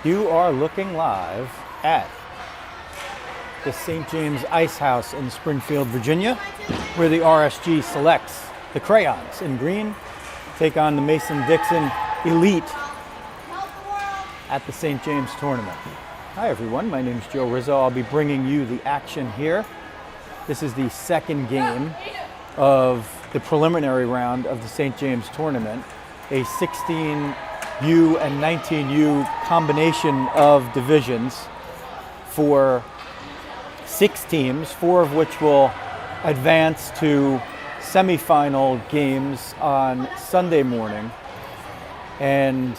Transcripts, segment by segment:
You are looking live at the St. James Ice House in Springfield, Virginia, where the RSG Selects the Crayons in green take on the Mason Dixon Elite at the St. James tournament. Hi everyone, my name is Joe Rizzo. I'll be bringing you the action here. This is the second game of the preliminary round of the St. James tournament, a 16U and 19U combination of divisions for 6 teams, 4 of which will advance to semifinal games on Sunday morning, and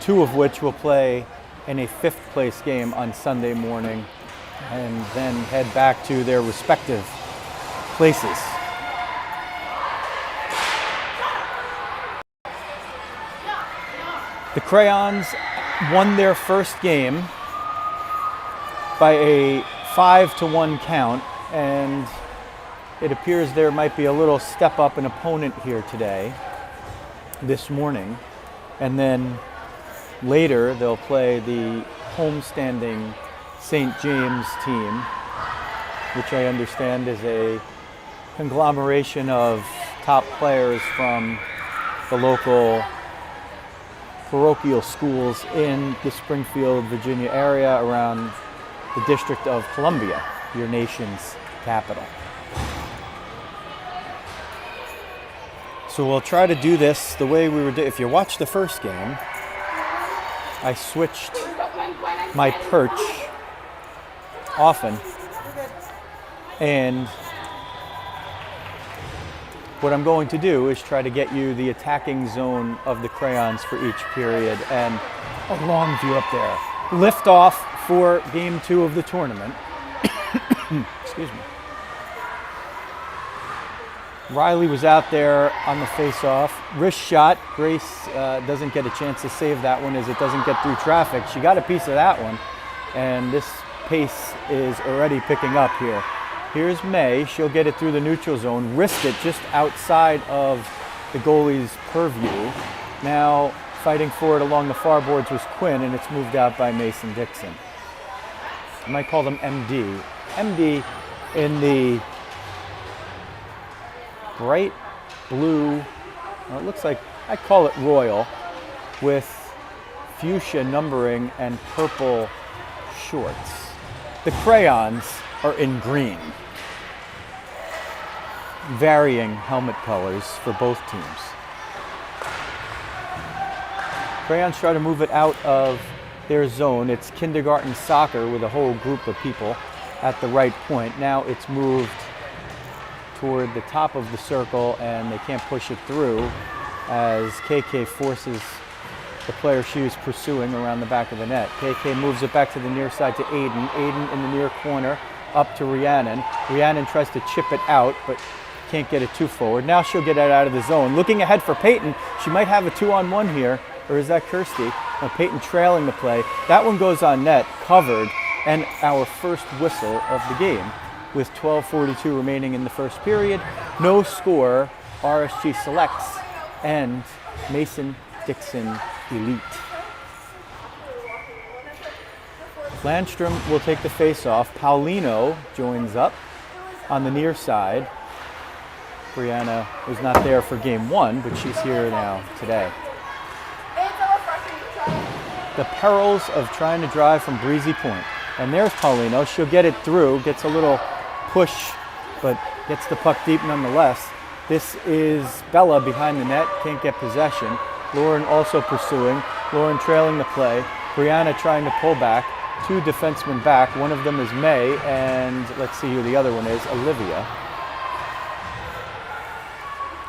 2 of which will play in a 5th place game on Sunday morning and then head back to their respective places. The Crayons won their first game by a 5-1 count, and it appears there might be a little step up in opponent here today, this morning, and then later they'll play the homestanding St. James team, which I understand is a conglomeration of top players from the local parochial schools in the Springfield, Virginia area around the District of Columbia, your nation's capital. So we'll try to do this the way we were doing. If you watched the first game, I switched my perch often, and what I'm going to do is try to get you the attacking zone of the Crayons for each period and a long view up there. Lift off for game 2 of the tournament. Excuse me. Riley was out there on the face-off. Wrist shot. Grace doesn't get a chance to save that one as it doesn't get through traffic. She got a piece of that one, and this pace is already picking up here. Here's May. She'll get it through the neutral zone. Wrist it just outside of the goalie's purview. Now fighting for it along the far boards was Quinn, and it's moved out by Mason Dixon. I might call them MD. MD in the bright blue, well, it looks like, I call it royal, with fuchsia numbering and purple shorts. The Crayons are in green. Varying helmet colors for both teams. Crayons try to move it out of their zone. It's kindergarten soccer with a whole group of people at the right point. Now it's moved toward the top of the circle, and they can't push it through as KK forces the player she was pursuing around the back of the net. KK moves it back to the near side to Aiden. Aiden in the near corner up to Rhiannon. Rhiannon tries to chip it out, but can't get it too forward. Now she'll get it out of the zone. Looking ahead for Peyton. She might have a 2-on-1 here, or is that Kirsty? No, Peyton trailing the play. That one goes on net, covered, and our first whistle of the game with 12:42 remaining in the first period. No score, RSG Selects and Mason Dixon Elite. Landstrom will take the face-off. Paulino joins up on the near side. Brianna was not there for game 1, but she's here now today. The perils of trying to drive from Breezy Point. And there's Paulino. She'll get it through, gets a little push, but gets the puck deep nonetheless. This is Bella behind the net, can't get possession. Lauren also pursuing. Lauren trailing the play. Brianna trying to pull back. 2 defensemen back. One of them is May, and let's see who the other one is, Olivia.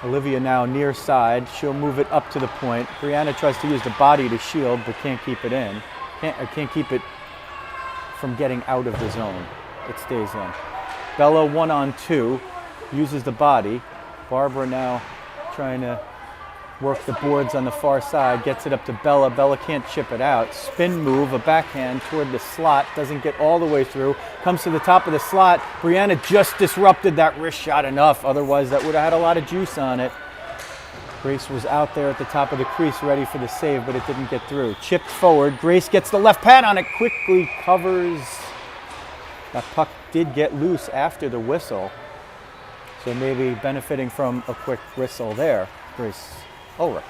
Olivia now near side. She'll move it up to the point. Brianna tries to use the body to shield, but can't keep it in. Can't keep it from getting out of the zone. It stays in. Bella 1-on-2, uses the body. Barbara now trying to work the boards on the far side, gets it up to Bella. Bella can't chip it out. Spin move, a backhand toward the slot, doesn't get all the way through. Comes to the top of the slot. Brianna just disrupted that wrist shot enough, otherwise that would have had a lot of juice on it. Grace was out there at the top of the crease ready for the save, but it didn't get through. Chipped forward. Grace gets the left pad on it, quickly covers. That puck did get loose after the whistle, so maybe benefiting from a quick whistle there. Grace Ulrich.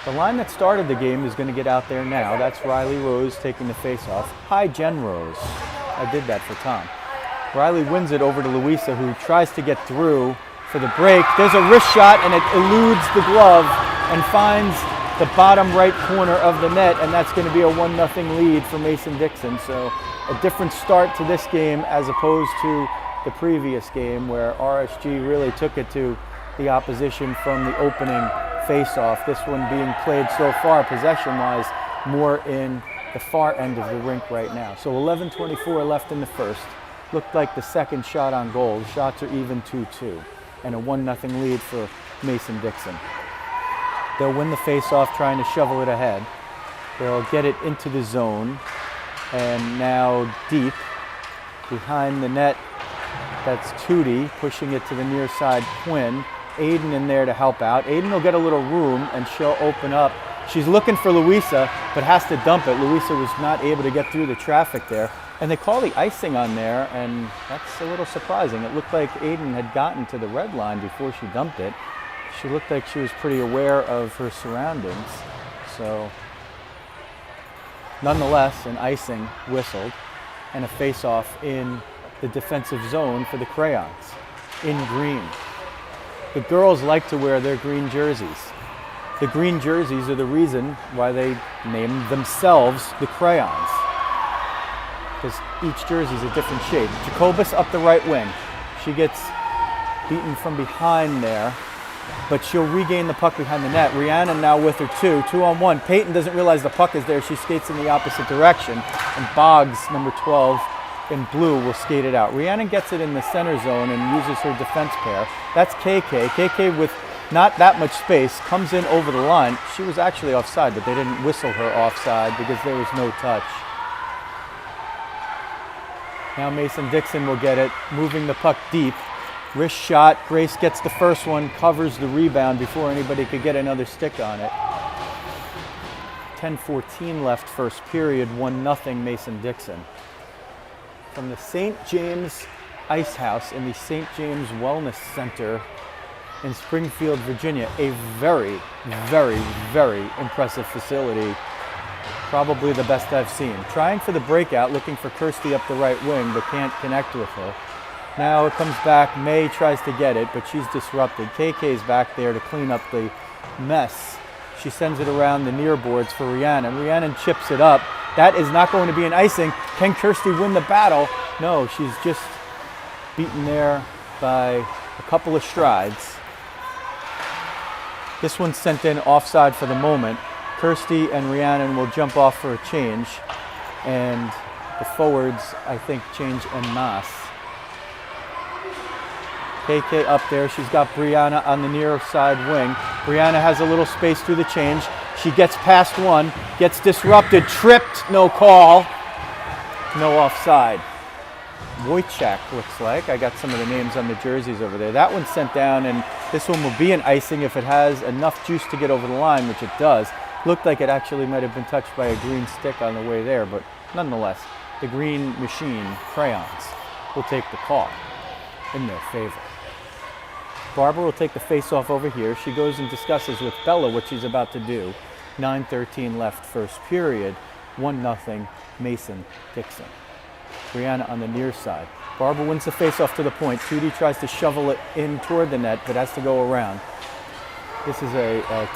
The line that started the game is going to get out there now. That's Riley Rose taking the face-off. Hi, Jen Rose. I did that for Tom. Riley wins it over to Louisa, who tries to get through for the break. There's a wrist shot, and it eludes the glove and finds the bottom right corner of the net, and that's going to be a 1-0 lead for Mason Dixon. So a different start to this game as opposed to the previous game where RSG really took it to the opposition from the opening face-off. This one being played so far, possession-wise, more in the far end of the rink right now. So 11:24 left in the first. Looked like the second shot on goal. The shots are even 2-2, and a 1-0 lead for Mason Dixon. They'll win the face-off trying to shovel it ahead. They'll get it into the zone, and now deep behind the net. That's Tootie pushing it to the near side. Quinn. Aiden in there to help out. Aiden will get a little room and she'll open up. She's looking for Louisa, but has to dump it. Louisa was not able to get through the traffic there. And they call the icing on there, and that's a little surprising. It looked like Aiden had gotten to the red line before she dumped it. She looked like she was pretty aware of her surroundings. So, nonetheless, an icing whistled and a face-off in the defensive zone for the Crayons in green. The girls like to wear their green jerseys. The green jerseys are the reason why they named themselves the Crayons, because each jersey is a different shade. Jacobus up the right wing. She gets beaten from behind there, but she'll regain the puck behind the net. Rhiannon now with her 2-on-1. Peyton doesn't realize the puck is there. She skates in the opposite direction, and Boggs, number 12, in blue, will skate it out. Rhiannon gets it in the center zone and uses her defense pair. That's KK. KK with not that much space comes in over the line. She was actually offside, but they didn't whistle her offside because there was no touch. Now Mason Dixon will get it, moving the puck deep. Wrist shot. Grace gets the first one, covers the rebound before anybody could get another stick on it. 10:14 left first period, 1-0 Mason Dixon. From the St. James Ice House in the St. James Wellness Center in Springfield, Virginia. A very, very, very impressive facility. Probably the best I've seen. Trying for the breakout, looking for Kirsty up the right wing, but can't connect with her. Now it comes back. May tries to get it, but she's disrupted. KK's back there to clean up the mess. She sends it around the near boards for Rhiannon. Rhiannon chips it up. That is not going to be an icing. Can Kirsty win the battle? No, she's just beaten there by a couple of strides. This one's sent in offside for the moment. Kirsty and Rhiannon will jump off for a change, and the forwards, I think, change en masse. KK up there. She's got Brianna on the near side wing. Brianna has a little space through the change. She gets past one, gets disrupted, tripped, no call, no offside. Wojciech looks like. I got some of the names on the jerseys over there. That one's sent down, and this one will be an icing if it has enough juice to get over the line, which it does. Looked like it actually might have been touched by a green stick on the way there, but nonetheless, the green machine, Crayons, will take the call in their favor. Barbara will take the face-off over here. She goes and discusses with Bella what she's about to do. 9:13 left first period. 1-0 Mason Dixon. Brianna on the near side. Barbara wins the face-off to the point. Tootie tries to shovel it in toward the net, but has to go around. This is a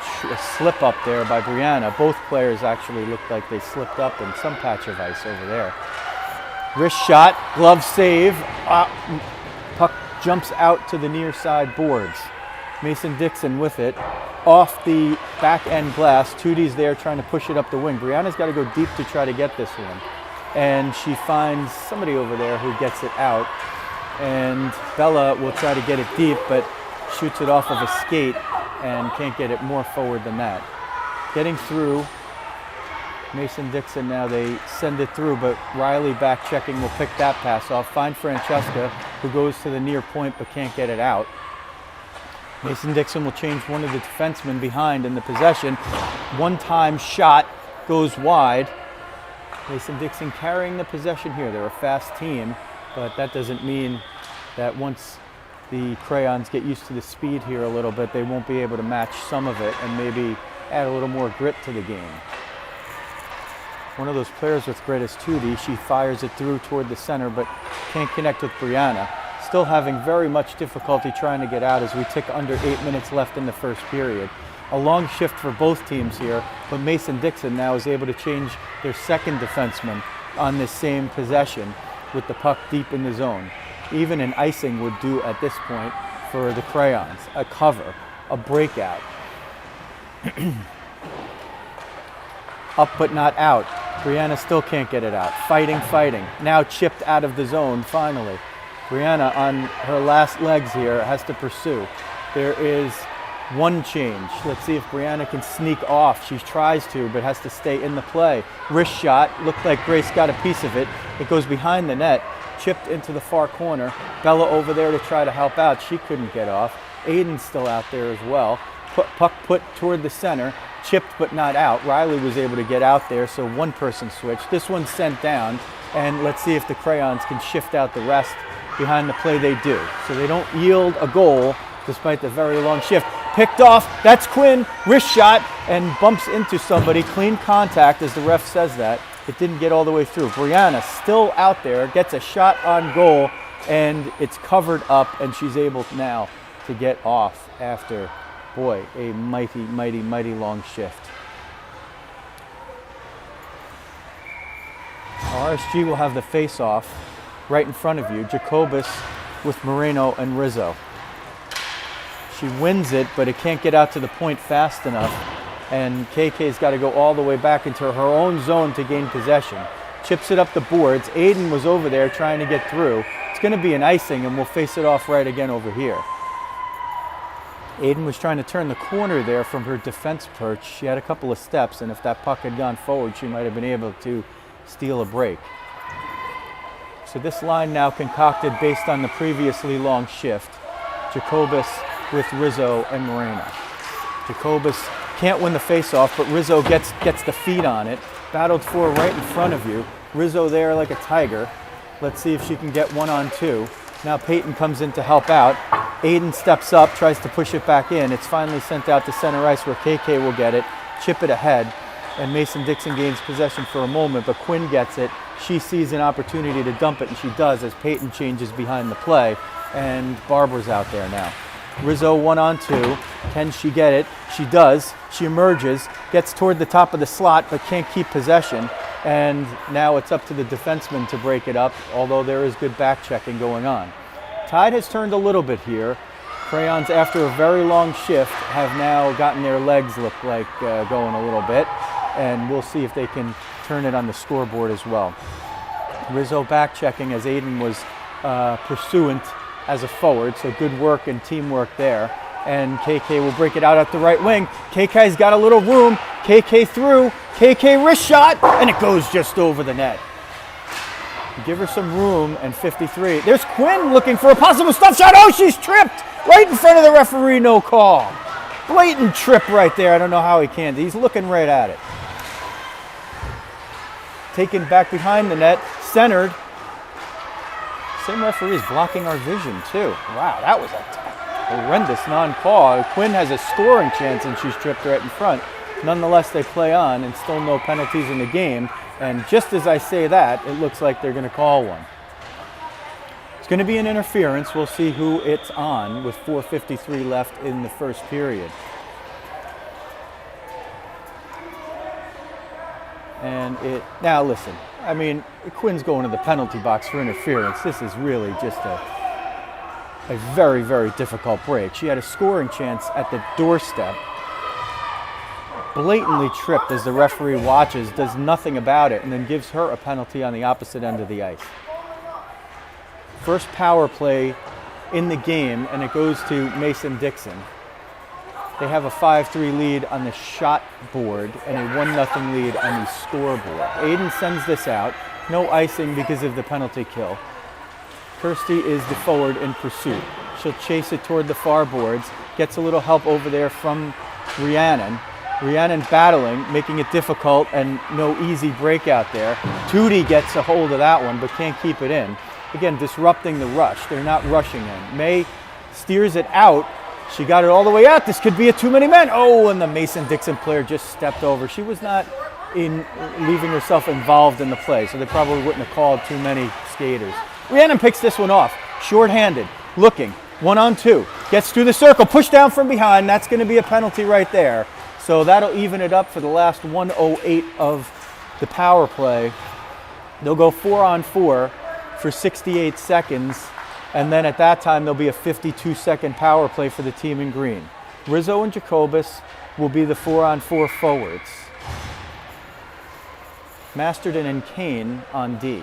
slip up there by Brianna. Both players actually looked like they slipped up in some patch of ice over there. Wrist shot, glove save. Puck jumps out to the near side boards. Mason Dixon with it. Off the back end glass. Tootie's there trying to push it up the wing. Brianna's got to go deep to try to get this one. And she finds somebody over there who gets it out. And Bella will try to get it deep, but shoots it off of a skate and can't get it more forward than that. Getting through. Mason Dixon now, they send it through, but Riley back checking will pick that pass off. Find Francesca, who goes to the near point but can't get it out. Mason Dixon will change one of the defensemen behind in the possession. One-time shot goes wide. Mason Dixon carrying the possession here. They're a fast team, but that doesn't mean that once the Crayons get used to the speed here a little bit, they won't be able to match some of it and maybe add a little more grit to the game. One of those players with grit is Tourney. She fires it through toward the center, but can't connect with Brianna. Still having very much difficulty trying to get out as we tick under 8 minutes left in the first period. A long shift for both teams here, but Mason Dixon now is able to change their second defenseman on this same possession with the puck deep in the zone. Even an icing would do at this point for the Crayons. A cover, a breakout. Up but not out. Brianna still can't get it out. Fighting. Now chipped out of the zone finally. Brianna on her last legs here has to pursue. There is one change. Let's see if Brianna can sneak off. She tries to, but has to stay in the play. Wrist shot. Looked like Grace got a piece of it. It goes behind the net. Chipped into the far corner. Bella over there to try to help out. She couldn't get off. Aiden's still out there as well. Puck put toward the center. Chipped but not out. Riley was able to get out there, so one person switched. This one's sent down, and let's see if the Crayons can shift out the rest behind the play they do. So they don't yield a goal despite the very long shift. Picked off. That's Quinn. Wrist shot and bumps into somebody. Clean contact as the ref says that. It didn't get all the way through. Brianna still out there, gets a shot on goal, and it's covered up, and she's able now to get off after, boy, a mighty long shift. RSG will have the face-off right in front of you. Jacobus with Moreno and Rizzo. She wins it, but it can't get out to the point fast enough. And KK's got to go all the way back into her own zone to gain possession. Chips it up the boards. Aiden was over there trying to get through. It's going to be an icing, and we'll face it off right again over here. Aiden was trying to turn the corner there from her defense perch. She had a couple of steps, and if that puck had gone forward, she might have been able to steal a break. So this line now concocted based on the previously long shift. Jacobus with Rizzo and Moreno. Jacobus can't win the face-off, but Rizzo gets the feet on it. Battled for right in front of you. Rizzo there like a tiger. Let's see if she can get 1-on-2. Now Peyton comes in to help out. Aiden steps up, tries to push it back in. It's finally sent out to center ice where KK will get it, chip it ahead, and Mason Dixon gains possession for a moment, but Quinn gets it. She sees an opportunity to dump it, and she does as Peyton changes behind the play, and Barbara's out there now. Rizzo 1-on-2. Can she get it? She does. She emerges, gets toward the top of the slot, but can't keep possession. And now it's up to the defenseman to break it up, although there is good back checking going on. Tide has turned a little bit here. Crayons, after a very long shift, have now gotten their legs look like going a little bit. And we'll see if they can turn it on the scoreboard as well. Rizzo back checking as Aiden was pursuant as a forward, so good work and teamwork there. And KK will break it out at the right wing. KK's got a little room. KK through. KK wrist shot, and it goes just over the net. Give her some room, and 53. There's Quinn looking for a possible stuff shot. Oh, she's tripped right in front of the referee. No call. Blatant trip right there. I don't know how he can't. He's looking right at it. Taken back behind the net, centered. Same referee is blocking our vision too. Wow, that was a horrendous non-call. Quinn has a scoring chance and she's tripped right in front. Nonetheless, they play on and still no penalties in the game. And just as I say that, it looks like they're going to call one. It's going to be an interference. We'll see who it's on with 4:53 left in the first period. And now listen, I mean, Quinn's going to the penalty box for interference. This is really just a very, very difficult break. She had a scoring chance at the doorstep. Blatantly tripped as the referee watches, does nothing about it, and then gives her a penalty on the opposite end of the ice. First power play in the game, and it goes to Mason Dixon. They have a 5-3 lead on the shot board and a 1-0 lead on the scoreboard. Aiden sends this out. No icing because of the penalty kill. Kirsty is the forward in pursuit. She'll chase it toward the far boards. Gets a little help over there from Rhiannon. Rhiannon battling, making it difficult, and no easy breakout there. Tootie gets a hold of that one, but can't keep it in. Again, disrupting the rush. They're not rushing in. May steers it out. She got it all the way out. This could be a too many men. Oh, and the Mason Dixon player just stepped over. She was not leaving herself involved in the play, so they probably wouldn't have called too many skaters. Rhiannon picks this one off. Short-handed, looking, 1-on-2. Gets through the circle, push down from behind. That's going to be a penalty right there. So that'll even it up for the last 1:08 of the power play. They'll go 4-on-4 for 68 seconds, and then at that time there'll be a 52-second power play for the team in green. Rizzo and Jacobus will be the 4-on-4 forwards. Masterton and Kane on D.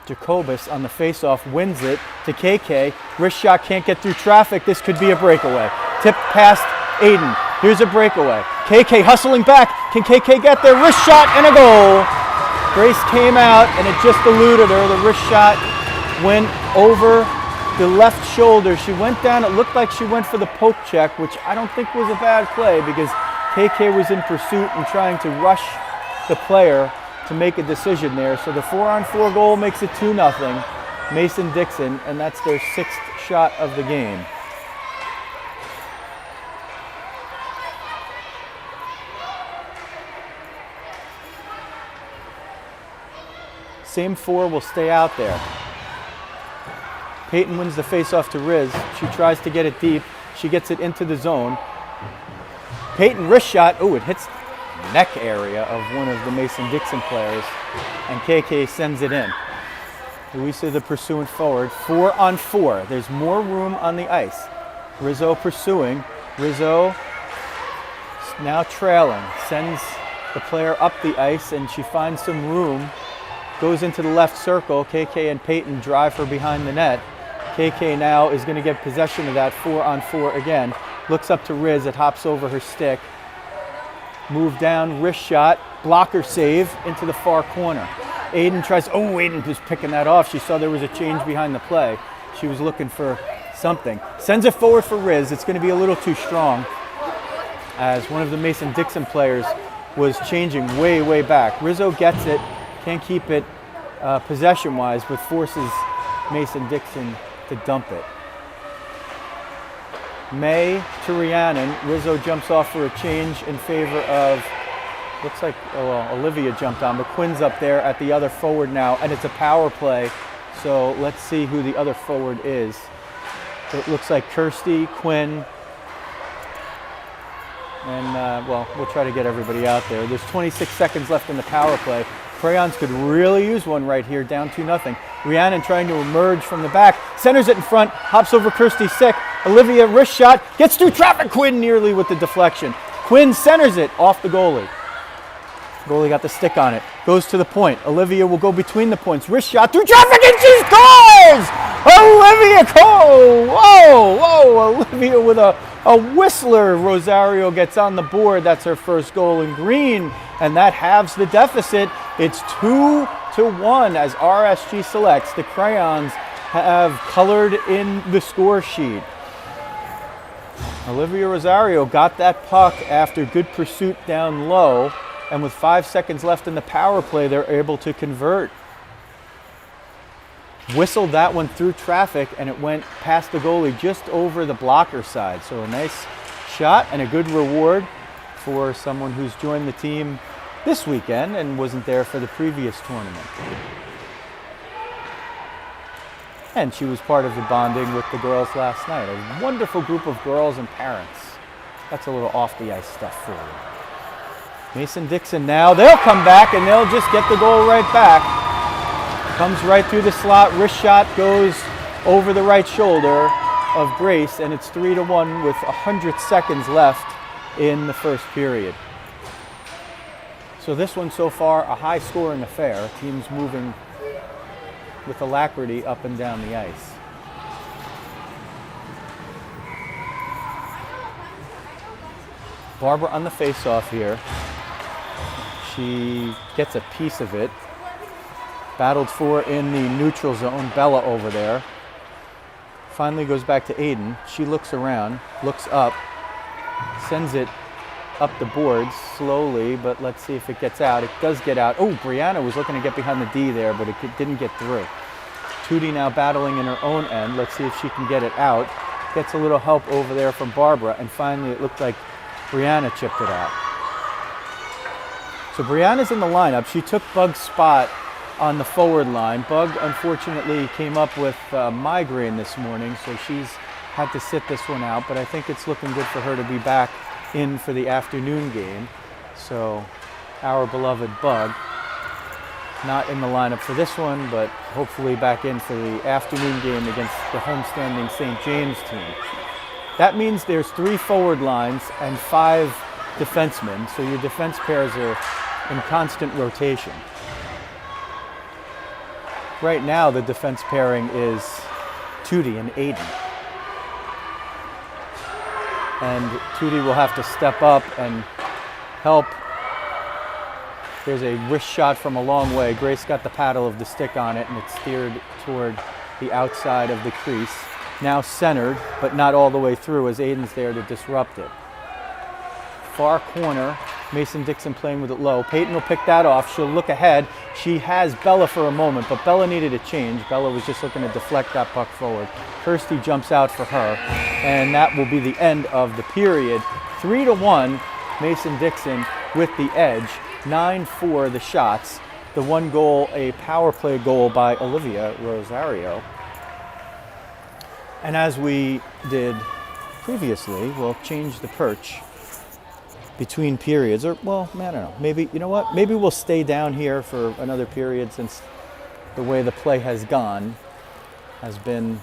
Jacobus on the face-off wins it to KK. Wrist shot, can't get through traffic. This could be a breakaway. Tipped past Aiden. Here's a breakaway. KK hustling back. Can KK get there? Wrist shot and a goal. Grace came out and it just eluded her. The wrist shot went over the left shoulder. She went down. It looked like she went for the poke check, which I don't think was a bad play because KK was in pursuit and trying to rush the player to make a decision there. So the 4-on-4 goal makes it 2-0. Mason Dixon, and that's their 6th shot of the game. Same 4 will stay out there. Peyton wins the face-off to Riz. She tries to get it deep. She gets it into the zone. Peyton wrist shot. Oh, it hits the neck area of one of the Mason Dixon players. And KK sends it in. Louisa the pursuant forward. 4-on-4. There's more room on the ice. Rizzo pursuing. Rizzo now trailing. Sends the player up the ice and she finds some room. Goes into the left circle. KK and Peyton drive her behind the net. KK now is going to get possession of that 4-on-4 again. Looks up to Riz. It hops over her stick. Move down, wrist shot, blocker save into the far corner. Aiden tries, Aiden was picking that off. She saw there was a change behind the play. She was looking for something. Sends it forward for Riz. It's going to be a little too strong as one of the Mason Dixon players was changing way, way back. Rizzo gets it, can't keep it possession-wise, but forces Mason Dixon to dump it. May to Rhiannon. Rizzo jumps off for a change in favor of, looks like, Olivia jumped on, but Quinn's up there at the other forward now, and it's a power play. So let's see who the other forward is. It looks like Kirsty, Quinn, and we'll try to get everybody out there. There's 26 seconds left in the power play. Crayons could really use one right here, down 2-0. Rhiannon trying to emerge from the back, centers it in front, hops over Kirsty sick. Olivia wrist shot, gets through traffic. Quinn nearly with the deflection. Quinn centers it off the goalie. Goalie got the stick on it. Goes to the point. Olivia will go between the points. Wrist shot through traffic and she scores! Olivia Cole! Whoa! Olivia with a whistler. Rosario gets on the board. That's her first goal in green. And that halves the deficit. It's 2-1 as RSG Selects. The Crayons have colored in the score sheet. Olivia Rosario got that puck after good pursuit down low. And with 5 seconds left in the power play, they're able to convert. Whistled that one through traffic, and it went past the goalie just over the blocker side. So a nice shot and a good reward for someone who's joined the team this weekend and wasn't there for the previous tournament. And she was part of the bonding with the girls last night. A wonderful group of girls and parents. That's a little off the ice stuff for you. Mason Dixon now, they'll come back and they'll just get the goal right back. Comes right through the slot, wrist shot goes over the right shoulder of Grace, and it's 3-1 with 100 seconds left in the first period. So this one so far, a high scoring affair. Teams moving with alacrity up and down the ice. Barbara on the face-off here. She gets a piece of it. Battled for in the neutral zone. Bella over there. Finally goes back to Aiden. She looks around, looks up, sends it up the boards slowly, but let's see if it gets out. It does get out. Oh, Brianna was looking to get behind the D there, but it didn't get through. Tootie now battling in her own end. Let's see if she can get it out. Gets a little help over there from Barbara, and finally it looked like Brianna chipped it out. So Brianna's in the lineup. She took Bug's spot on the forward line. Bug unfortunately came up with migraine this morning, so she's had to sit this one out, but I think it's looking good for her to be back in for the afternoon game. So our beloved Bug, not in the lineup for this one, but hopefully back in for the afternoon game against the homestanding St. James team. That means there's 3 forward lines and 5 defensemen, so your defense pairs are in constant rotation. Right now the defense pairing is Tootie and Aiden. And Tootie will have to step up and help. There's a wrist shot from a long way. Grace got the paddle of the stick on it, and it's steered toward the outside of the crease. Now centered, but not all the way through, as Aiden's there to disrupt it. Far corner, Mason Dixon playing with it low. Peyton will pick that off. She'll look ahead. She has Bella for a moment, but Bella needed a change. Bella was just looking to deflect that puck forward. Kirsty jumps out for her, and that will be the end of the period. 3-1, Mason Dixon with the edge. 9-4 the shots. The 1 goal, a power play goal by Olivia Rosario. And as we did previously, we'll change the perch between periods, or, well, I don't know, maybe, you know what, maybe we'll stay down here for another period, since the way the play has gone has been,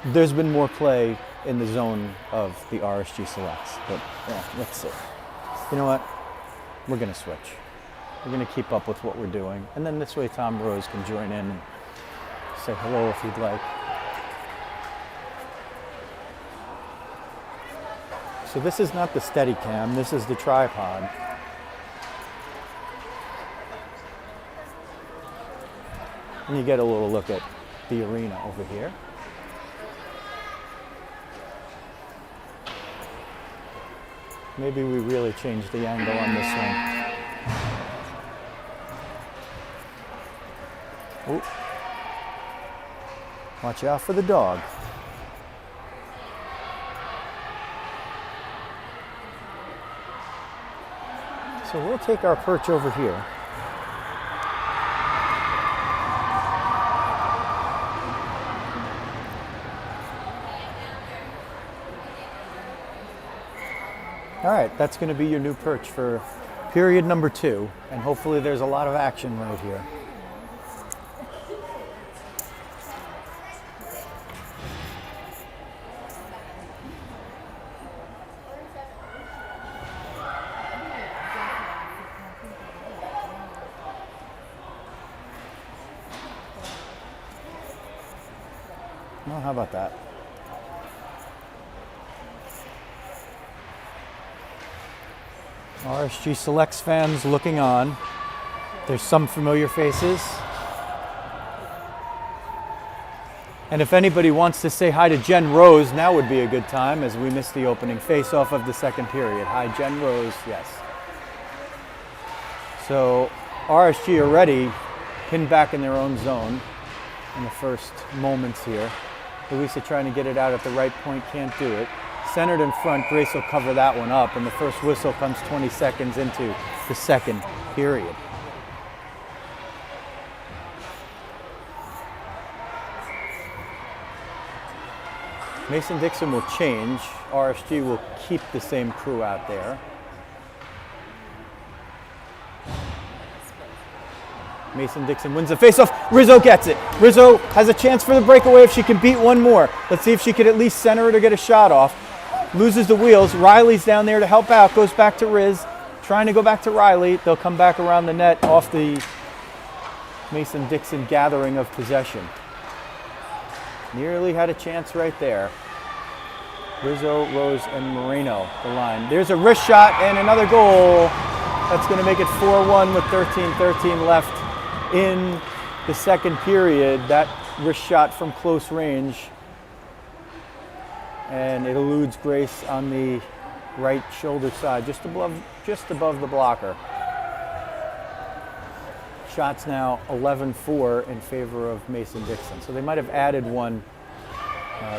there's been more play in the zone of the RSG Selects, but yeah, let's see. You know what, we're gonna switch. We're gonna keep up with what we're doing, and then this way Tom Rose can join in and say hello if he'd like. So this is not the Steadicam, this is the tripod. And you get a little look at the arena over here. Maybe we really changed the angle on this one. Ooh. Watch out for the dog. So we'll take our perch over here. All right, that's going to be your new perch for period number 2, and hopefully there's a lot of action right here. Well, how about that? RSG Selects fans looking on. There's some familiar faces. And if anybody wants to say hi to Jen Rose, now would be a good time, as we missed the opening face-off of the second period. Hi, Jen Rose, yes. So RSG already pinned back in their own zone in the first moments here. Louisa trying to get it out at the right point, can't do it. Centered in front, Grace will cover that one up, and the first whistle comes 20 seconds into the second period. Mason Dixon will change. RSG will keep the same crew out there. Mason Dixon wins the faceoff. Rizzo gets it. Rizzo has a chance for the breakaway if she can beat one more. Let's see if she could at least center it or get a shot off. Loses the wheels. Riley's down there to help out. Goes back to Riz. Trying to go back to Riley. They'll come back around the net off the Mason Dixon gathering of possession. Nearly had a chance right there. Rizzo, Rose, and Moreno, the line. There's a wrist shot and another goal. That's going to make it 4-1 with 13:13 left in the second period. That wrist shot from close range, and it eludes Grace on the right shoulder side, just above the blocker. Shots now 11-4 in favor of Mason Dixon. So they might have added one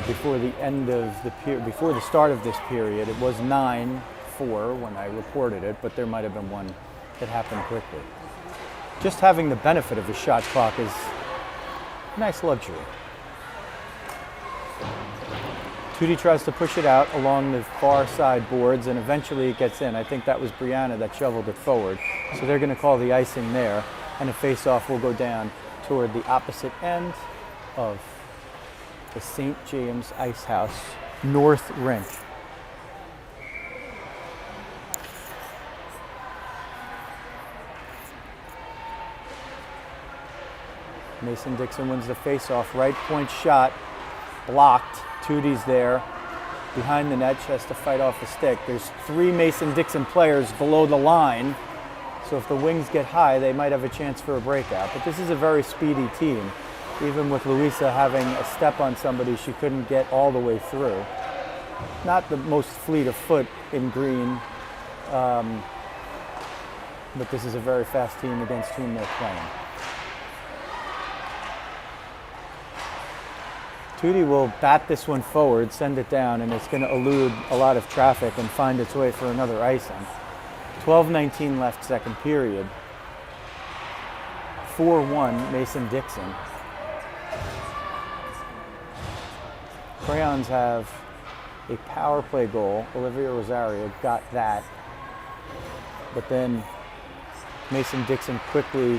before the start of this period. It was 9-4 when I reported it, but there might have been one that happened quickly. Just having the benefit of the shot clock is a nice luxury. Tourney tries to push it out along the far side boards, and eventually it gets in. I think that was Brianna that shoveled it forward. So they're going to call the icing there, and a face-off will go down toward the opposite end of the St. James Ice House North Rink. Mason Dixon wins the face-off. Right point shot, blocked. Tootie's there behind the net. She has to fight off the stick. There's 3 Mason Dixon players below the line, so if the wings get high, they might have a chance for a breakout. But this is a very speedy team. Even with Louisa having a step on somebody, she couldn't get all the way through. Not the most fleet of foot in green, but this is a very fast team against whom they're playing. Tourney will bat this one forward, send it down, and it's going to elude a lot of traffic and find its way for another icing. 12:19 left second period. 4-1 Mason Dixon. Crayons have a power play goal. Olivia Rosario got that. But then Mason Dixon quickly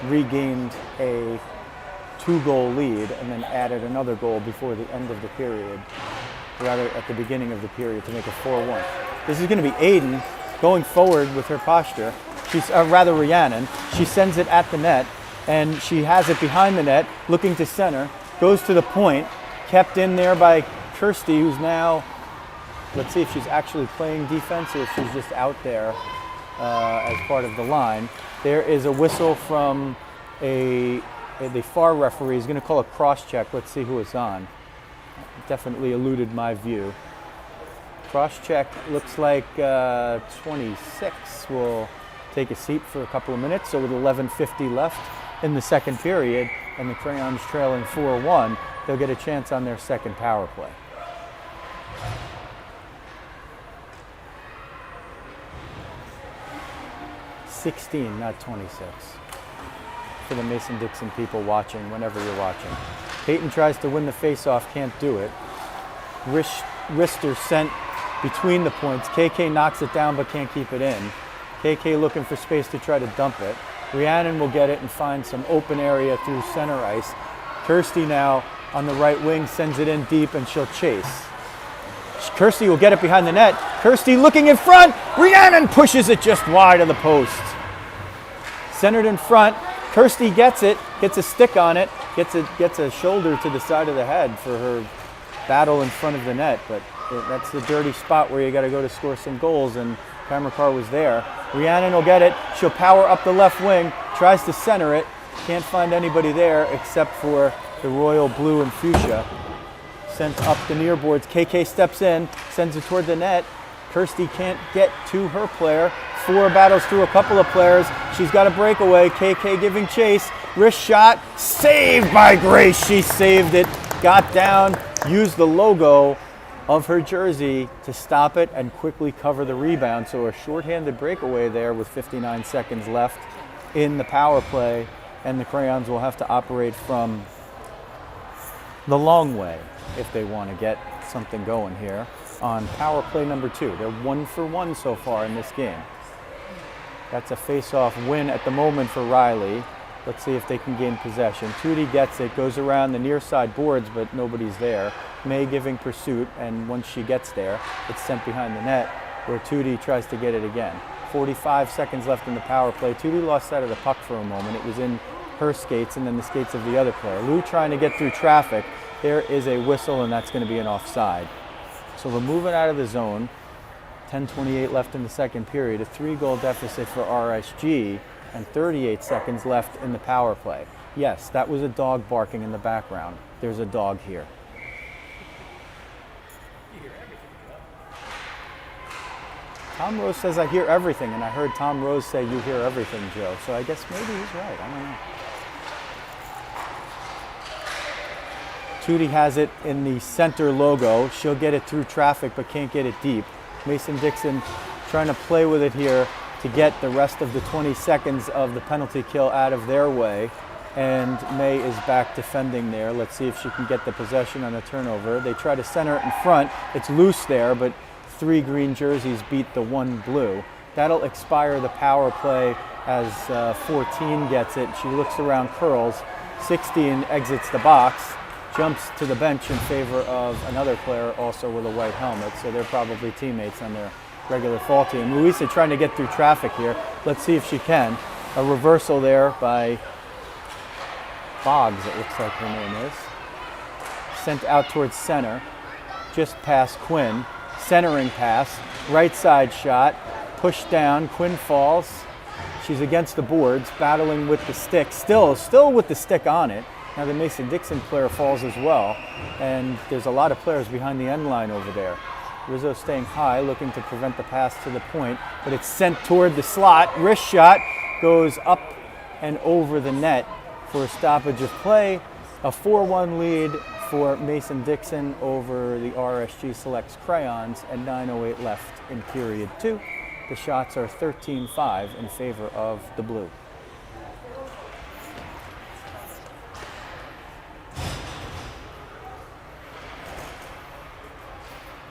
regained a 2-goal lead and then added another goal before the end of the period, rather at the beginning of the period, to make it 4-1. This is going to be Aiden going forward with her posture. She's Rhiannon. She sends it at the net, and she has it behind the net, looking to center, goes to the point, kept in there by Kirsty, who's now, let's see if she's actually playing defense or if she's just out there as part of the line. There is a whistle from the far referee. Is going to call a cross-check. Let's see who it's on. Definitely eluded my view. Cross-check looks like 26 will take a seat for a couple of minutes. So with 11:50 left in the second period and the Crayons trailing 4-1, they'll get a chance on their second power play. (16, not 26). For the Mason Dixon people watching, whenever you're watching. Peyton tries to win the face-off, can't do it. Wrister sent between the points. KK knocks it down but can't keep it in. KK looking for space to try to dump it. Rhiannon will get it and find some open area through center ice. Kirsty now on the right wing sends it in deep, and she'll chase. Kirsty will get it behind the net. Kirsty looking in front. Rhiannon pushes it just wide of the post. Centered in front. Kirsty gets it, gets a stick on it, gets a shoulder to the side of the head for her battle in front of the net, but that's the dirty spot where you got to go to score some goals, and camera car was there. Rhiannon will get it. She'll power up the left wing, tries to center it, can't find anybody there except for the royal blue and fuchsia. Sent up the near boards. KK steps in, sends it toward the net. Kirsty can't get to her player. 4 battles through a couple of players. She's got a breakaway. KK giving chase. Wrist shot. Saved by Grace. She saved it. Got down. Used the logo of her jersey to stop it and quickly cover the rebound. So a shorthanded breakaway there with 59 seconds left in the power play. And the Crayons will have to operate from the long way if they want to get something going here on power play number 2. They're 1 for 1 so far in this game. That's a face-off win at the moment for Riley. Let's see if they can gain possession. Tootey gets it, goes around the near side boards, but nobody's there. May giving pursuit, and once she gets there, it's sent behind the net, where Tootey tries to get it again. 45 seconds left in the power play. Tootey lost sight of the puck for a moment. It was in her skates and then the skates of the other player. Lou trying to get through traffic. There is a whistle, and that's going to be an offside. So we're moving out of the zone. 10:28 left in the second period. A 3-goal deficit for RSG, and 38 seconds left in the power play. Yes, that was a dog barking in the background. There's a dog here. Tom Rose says I hear everything, and I heard Tom Rose say you hear everything, Joe. So I guess maybe he's right. I don't know. Tourney has it in the center logo. She'll get it through traffic, but can't get it deep. Mason Dixon trying to play with it here to get the rest of the 20 seconds of the penalty kill out of their way. And May is back defending there. Let's see if she can get the possession on the turnover. They try to center it in front. It's loose there, but 3 green jerseys beat the 1 blue. That'll expire the power play as 14 gets it. She looks around, curls. 16 exits the box, jumps to the bench in favor of another player also with a white helmet. So they're probably teammates on their regular fall team. Louisa trying to get through traffic here. Let's see if she can. A reversal there by Boggs, it looks like her name is. Sent out towards center, just past Quinn. Centering pass, right side shot, pushed down, Quinn falls. She's against the boards, battling with the stick, still with the stick on it. Now the Mason Dixon player falls as well, and there's a lot of players behind the end line over there. Rizzo staying high, looking to prevent the pass to the point, but it's sent toward the slot. Wrist shot goes up and over the net for a stoppage of play. A 4-1 lead for Mason Dixon over the RSG Selects Crayons, and 9:08 left in period 2. The shots are 13-5 in favor of the blue.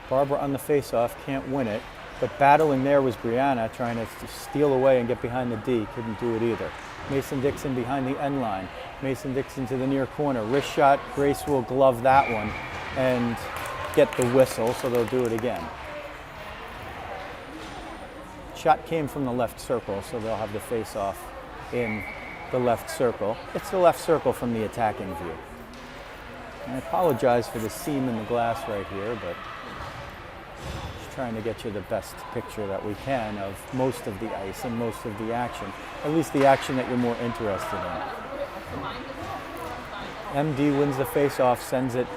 Barbara on the face-off, can't win it, but battling there was Brianna trying to steal away and get behind the D, couldn't do it either. Mason Dixon behind the end line. Mason Dixon to the near corner. Wrist shot, Grace will glove that one and get the whistle, so they'll do it again. Shot came from the left circle, so they'll have the face-off in the left circle. It's the left circle from the attacking view. And I apologize for the seam in the glass right here, but just trying to get you the best picture that we can of most of the ice and most of the action, at least the action that you're more interested in. MD wins the face-off, sends it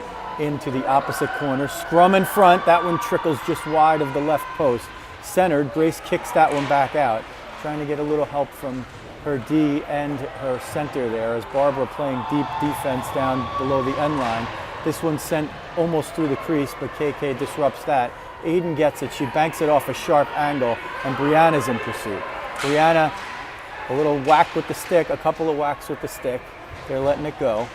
into the opposite corner. Scrum in front, that one trickles just wide of the left post. Centered, Grace kicks that one back out, trying to get a little help from her D and her center there as Barbara playing deep defense down below the end line. This one sent almost through the crease, but KK disrupts that. Aiden gets it, she banks it off a sharp angle, and Brianna's in pursuit. Brianna, a little whack with the stick, a couple of whacks with the stick. They're letting it go.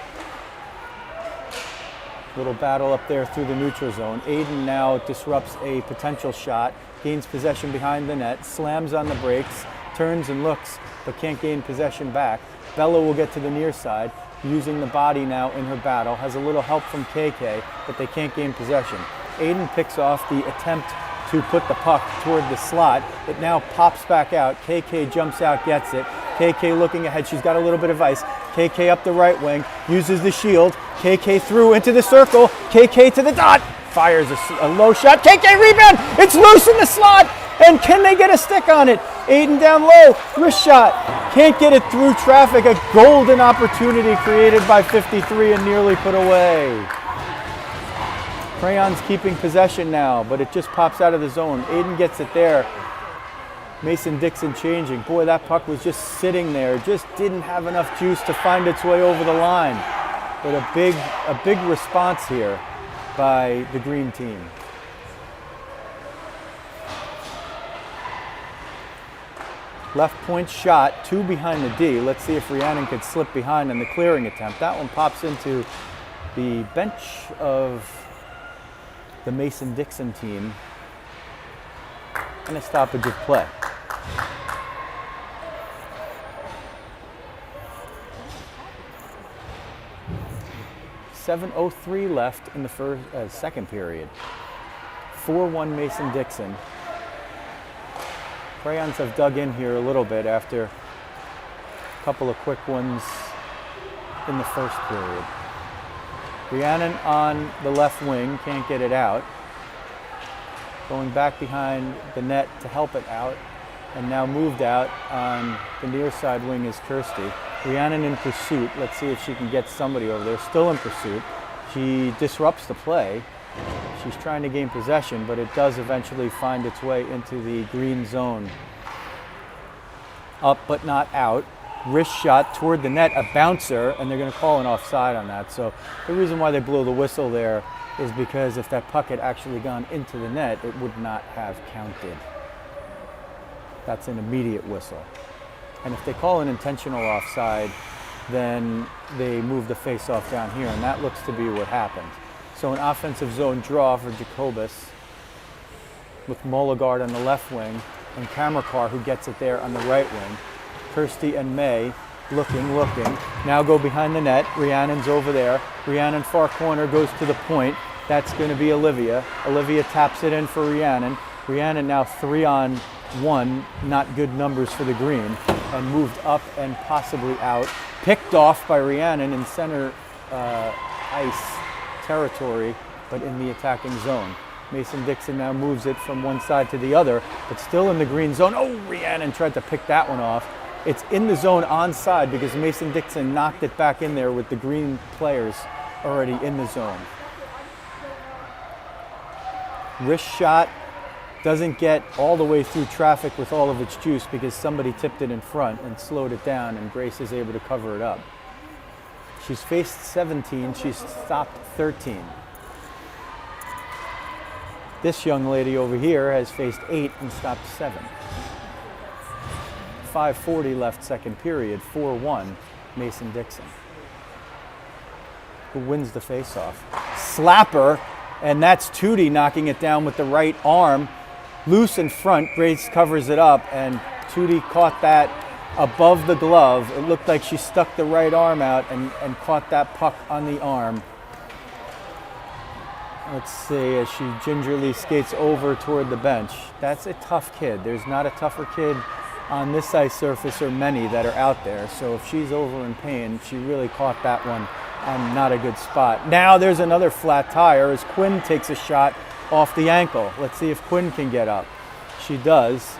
Little battle up there through the neutral zone. Aiden now disrupts a potential shot, gains possession behind the net, slams on the brakes, turns and looks, but can't gain possession back. Bella will get to the near side, using the body now in her battle, has a little help from KK, but they can't gain possession. Aiden picks off the attempt to put the puck toward the slot. It now pops back out. KK jumps out, gets it. KK looking ahead, she's got a little bit of ice. KK up the right wing, uses the shield. KK through into the circle. KK to the dot, fires a low shot. KK rebound, it's loose in the slot, and can they get a stick on it? Aiden down low, wrist shot, can't get it through traffic. A golden opportunity created by 53 and nearly put away. Crayons keeping possession now, but it just pops out of the zone. Aiden gets it there. Mason Dixon changing. Boy, that puck was just sitting there. Just didn't have enough juice to find its way over the line. But a big response here by the green team. Left point shot, 2 behind the D. Let's see if Rhiannon could slip behind in the clearing attempt. That one pops into the bench of the Mason Dixon team, and a stoppage of play. .7:03 left in the second period. 4-1 Mason Dixon. Crayons have dug in here a little bit after a couple of quick ones in the first period. Rhiannon on the left wing, can't get it out. Going back behind the net to help it out, and now moved out on the near side wing is Kirsty. Rhiannon in pursuit. Let's see if she can get somebody over there. Still in pursuit. She disrupts the play. She's trying to gain possession, but it does eventually find its way into the green zone. Up but not out. Wrist shot toward the net, a bouncer, and they're going to call an offside on that. So the reason why they blow the whistle there is because if that puck had actually gone into the net, it would not have counted. That's an immediate whistle. And if they call an intentional offside, then they move the face-off down here, and that looks to be what happened. So an offensive zone draw for Jacobus with Mollegard on the left wing and Kamerkar, who gets it there on the right wing. Kirsty and May looking, now go behind the net. Rhiannon's over there. Rhiannon far corner goes to the point. That's going to be Olivia. Olivia taps it in for Rhiannon. Rhiannon now 3-on-1, not good numbers for the green, and moved up and possibly out. Picked off by Rhiannon in center ice territory, but in the attacking zone. Mason Dixon now moves it from one side to the other, but still in the green zone. Oh, Rhiannon tried to pick that one off. It's in the zone onside because Mason Dixon knocked it back in there with the green players already in the zone. Wrist shot doesn't get all the way through traffic with all of its juice because somebody tipped it in front and slowed it down, and Grace is able to cover it up. She's faced 17, she's stopped 13. This young lady over here has faced 8 and stopped 7. 5:40 left second period, 4-1, Mason Dixon, who wins the faceoff. Slapper, and that's Tootie knocking it down with the right arm. Loose in front, Grace covers it up, and Tootie caught that above the glove. It looked like she stuck the right arm out and caught that puck on the arm. Let's see, as she gingerly skates over toward the bench. That's a tough kid. There's not a tougher kid on this ice surface, or many that are out there. So if she's over in pain, she really caught that one on not a good spot. Now there's another flat tire as Quinn takes a shot off the ankle. Let's see if Quinn can get up. She does.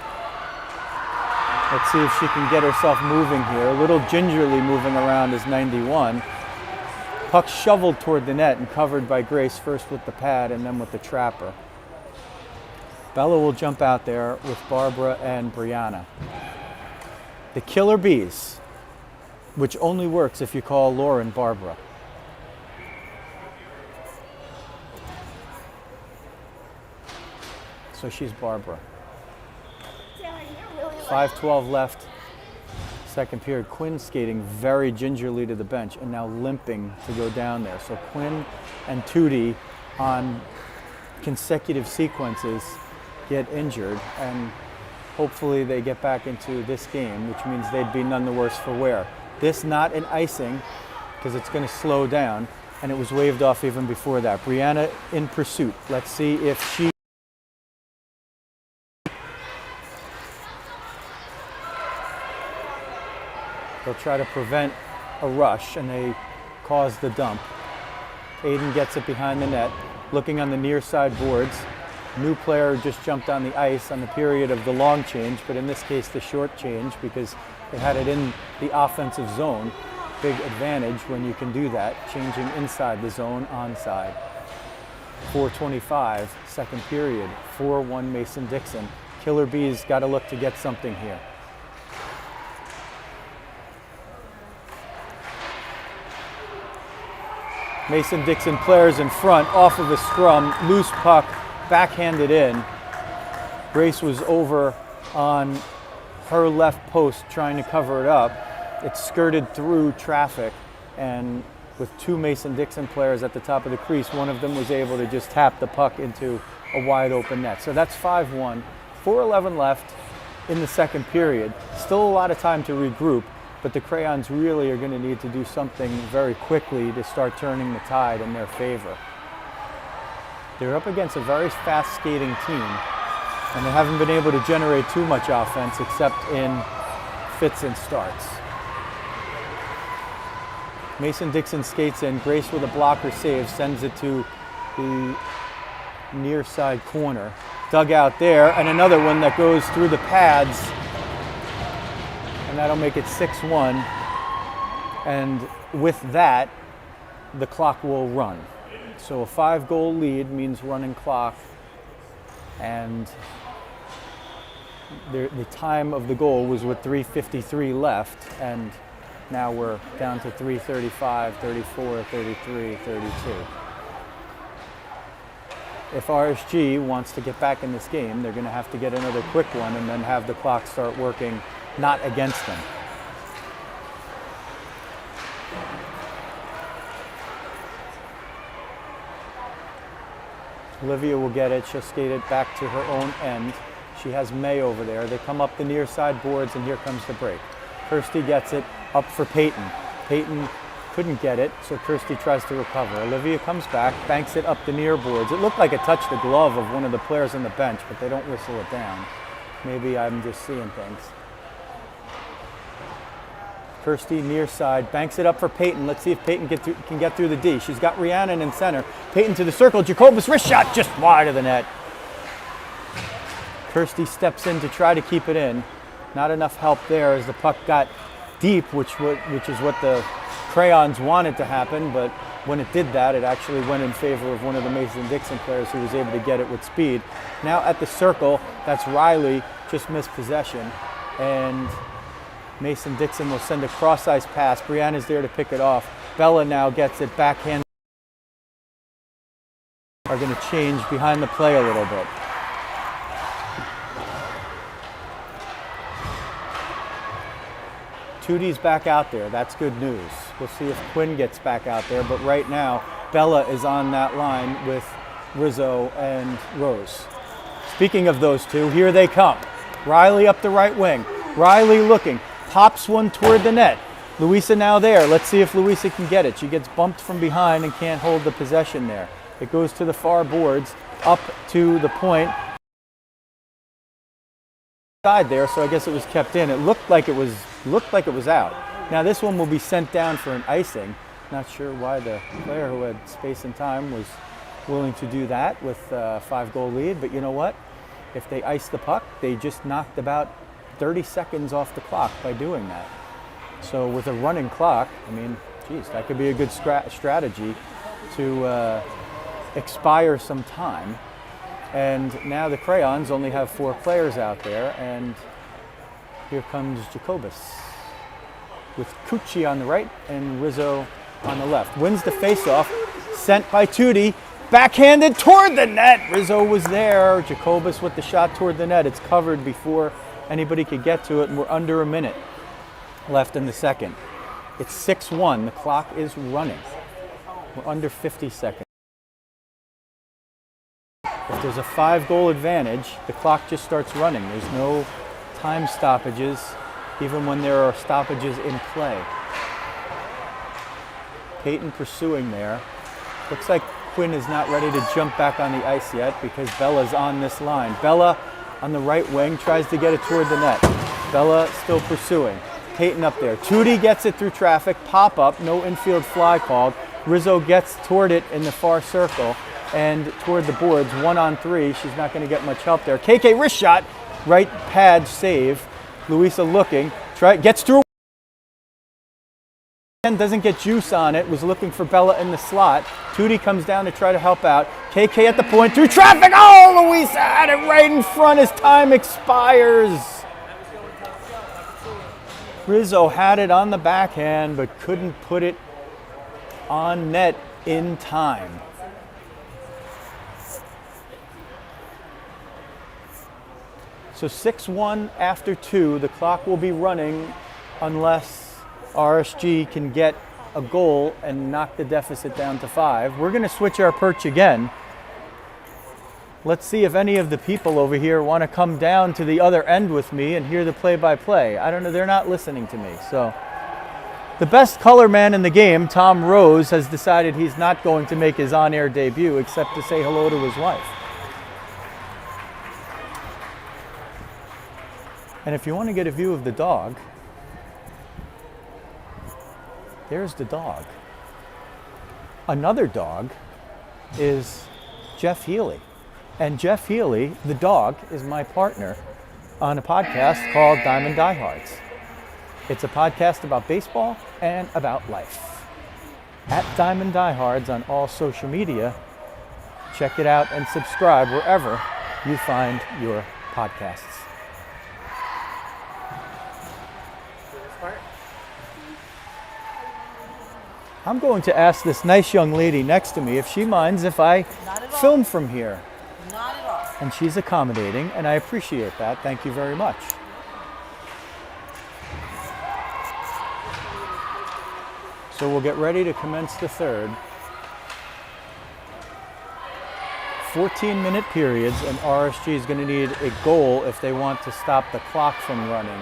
Let's see if she can get herself moving here. A little gingerly moving around is 91. Puck shoveled toward the net and covered by Grace, first with the pad and then with the trapper. Bella will jump out there with Barbara and Brianna. The Killer Bees, which only works if you call Lauren Barbara. So she's Barbara. 5:12 left, second period. Quinn skating very gingerly to the bench and now limping to go down there. So Quinn and Tootie on consecutive sequences get injured, and hopefully they get back into this game, which means they'd be none the worse for wear. This not an icing because it's going to slow down, and it was waved off even before that. Brianna in pursuit. Let's see if she they'll try to prevent a rush, and they cause the dump. Aiden gets it behind the net, looking on the near side boards. New player just jumped on the ice on the period of the long change, but in this case the short change because they had it in the offensive zone. Big advantage when you can do that, changing inside the zone onside. 4:25, second period, 4-1 Mason Dixon. Killer Bees got to look to get something here. Mason Dixon players in front, off of a scrum, loose puck, backhanded in. Grace was over on her left post trying to cover it up. It skirted through traffic, and with two Mason Dixon players at the top of the crease, one of them was able to just tap the puck into a wide open net. So that's 5-1, 4:11 left in the second period. Still a lot of time to regroup, but the Crayons really are going to need to do something very quickly to start turning the tide in their favor. They're up against a very fast skating team, and they haven't been able to generate too much offense except in fits and starts. Mason Dixon skates in. Grace with a blocker save sends it to the near side corner. Dug out there, and another one that goes through the pads, and that'll make it 6-1. And with that, the clock will run. So a 5-goal lead means running clock, and the time of the goal was with 3:53 left, and now we're down to 3:35, 34, 33, 32. If RSG wants to get back in this game, they're going to have to get another quick one and then have the clock start working not against them. Olivia will get it. She'll skate it back to her own end. She has May over there. They come up the near side boards, and here comes the break. Kirsty gets it up for Peyton. Peyton couldn't get it, so Kirsty tries to recover. Olivia comes back, banks it up the near boards. It looked like it touched the glove of one of the players on the bench, but they don't whistle it down. Maybe I'm just seeing things. Kirsty near side, banks it up for Peyton. Let's see if Peyton can get through the D. She's got Rhiannon in center. Peyton to the circle. Jacobus wrist shot just wide of the net. Kirsty steps in to try to keep it in. Not enough help there as the puck got deep, which is what the Crayons wanted to happen, but when it did that, it actually went in favor of one of the Mason Dixon players who was able to get it with speed. Now at the circle, that's Riley, just missed possession, and Mason Dixon will send a cross-ice pass. Brianna's there to pick it off. Bella now gets it backhand. Are going to change behind the play a little bit. Tootie's back out there. That's good news. We'll see if Quinn gets back out there, but right now, Bella is on that line with Rizzo and Rose. Speaking of those two, here they come. Riley up the right wing. Riley looking. Pops one toward the net. Louisa now there. Let's see if Louisa can get it. She gets bumped from behind and can't hold the possession there. It goes to the far boards, up to the point side there, so I guess it was kept in. It looked like it was out. Now this one will be sent down for an icing. Not sure why the player who had space and time was willing to do that with a 5-goal lead, but you know what? If they ice the puck, they just knocked about 30 seconds off the clock by doing that. So with a running clock, I mean, geez, that could be a good strategy to expire some time. And now the Crayons only have 4 players out there, and here comes Jacobus with Cucci on the right and Rizzo on the left. Wins the faceoff, sent by Tootie, backhanded toward the net. Rizzo was there. Jacobus with the shot toward the net. It's covered before anybody could get to it, and we're under a minute left in the second. It's 6-1. The clock is running. We're under 50 seconds. If there's a 5-goal advantage, the clock just starts running. There's no time stoppages, even when there are stoppages in play. Peyton pursuing there. Looks like Quinn is not ready to jump back on the ice yet because Bella's on this line. Bella on the right wing tries to get it toward the net. Bella still pursuing. Peyton up there. Tootie gets it through traffic. Pop up. No infield fly called. Rizzo gets toward it in the far circle and toward the boards. 1-on-3. She's not going to get much help there. KK wrist shot. Right pad save. Louisa looking. Gets through. And doesn't get juice on it. Was looking for Bella in the slot. Tootie comes down to try to help out. KK at the point through traffic. Oh, Louisa had it right in front as time expires. Rizzo had it on the backhand but couldn't put it on net in time. So 6-1 after 2. The clock will be running unless RSG can get a goal and knock the deficit down to 5. We're going to switch our perch again. Let's see if any of the people over here want to come down to the other end with me and hear the play-by-play. I don't know, they're not listening to me. So the best color man in the game, Tom Rose, has decided he's not going to make his on-air debut except to say hello to his wife. And if you want to get a view of the dog, there's the dog. Another dog is Jeff Healy. And Jeff Healy, the dog, is my partner on a podcast called Diamond Diehards. It's a podcast about baseball and about life. At Diamond Diehards on all social media. Check it out and subscribe wherever you find your podcasts. I'm going to ask this nice young lady next to me if she minds if I film from here. Not at all. And she's accommodating, and I appreciate that. Thank you very much. So we'll get ready to commence the third. 14-minute periods, and RSG is going to need a goal if they want to stop the clock from running.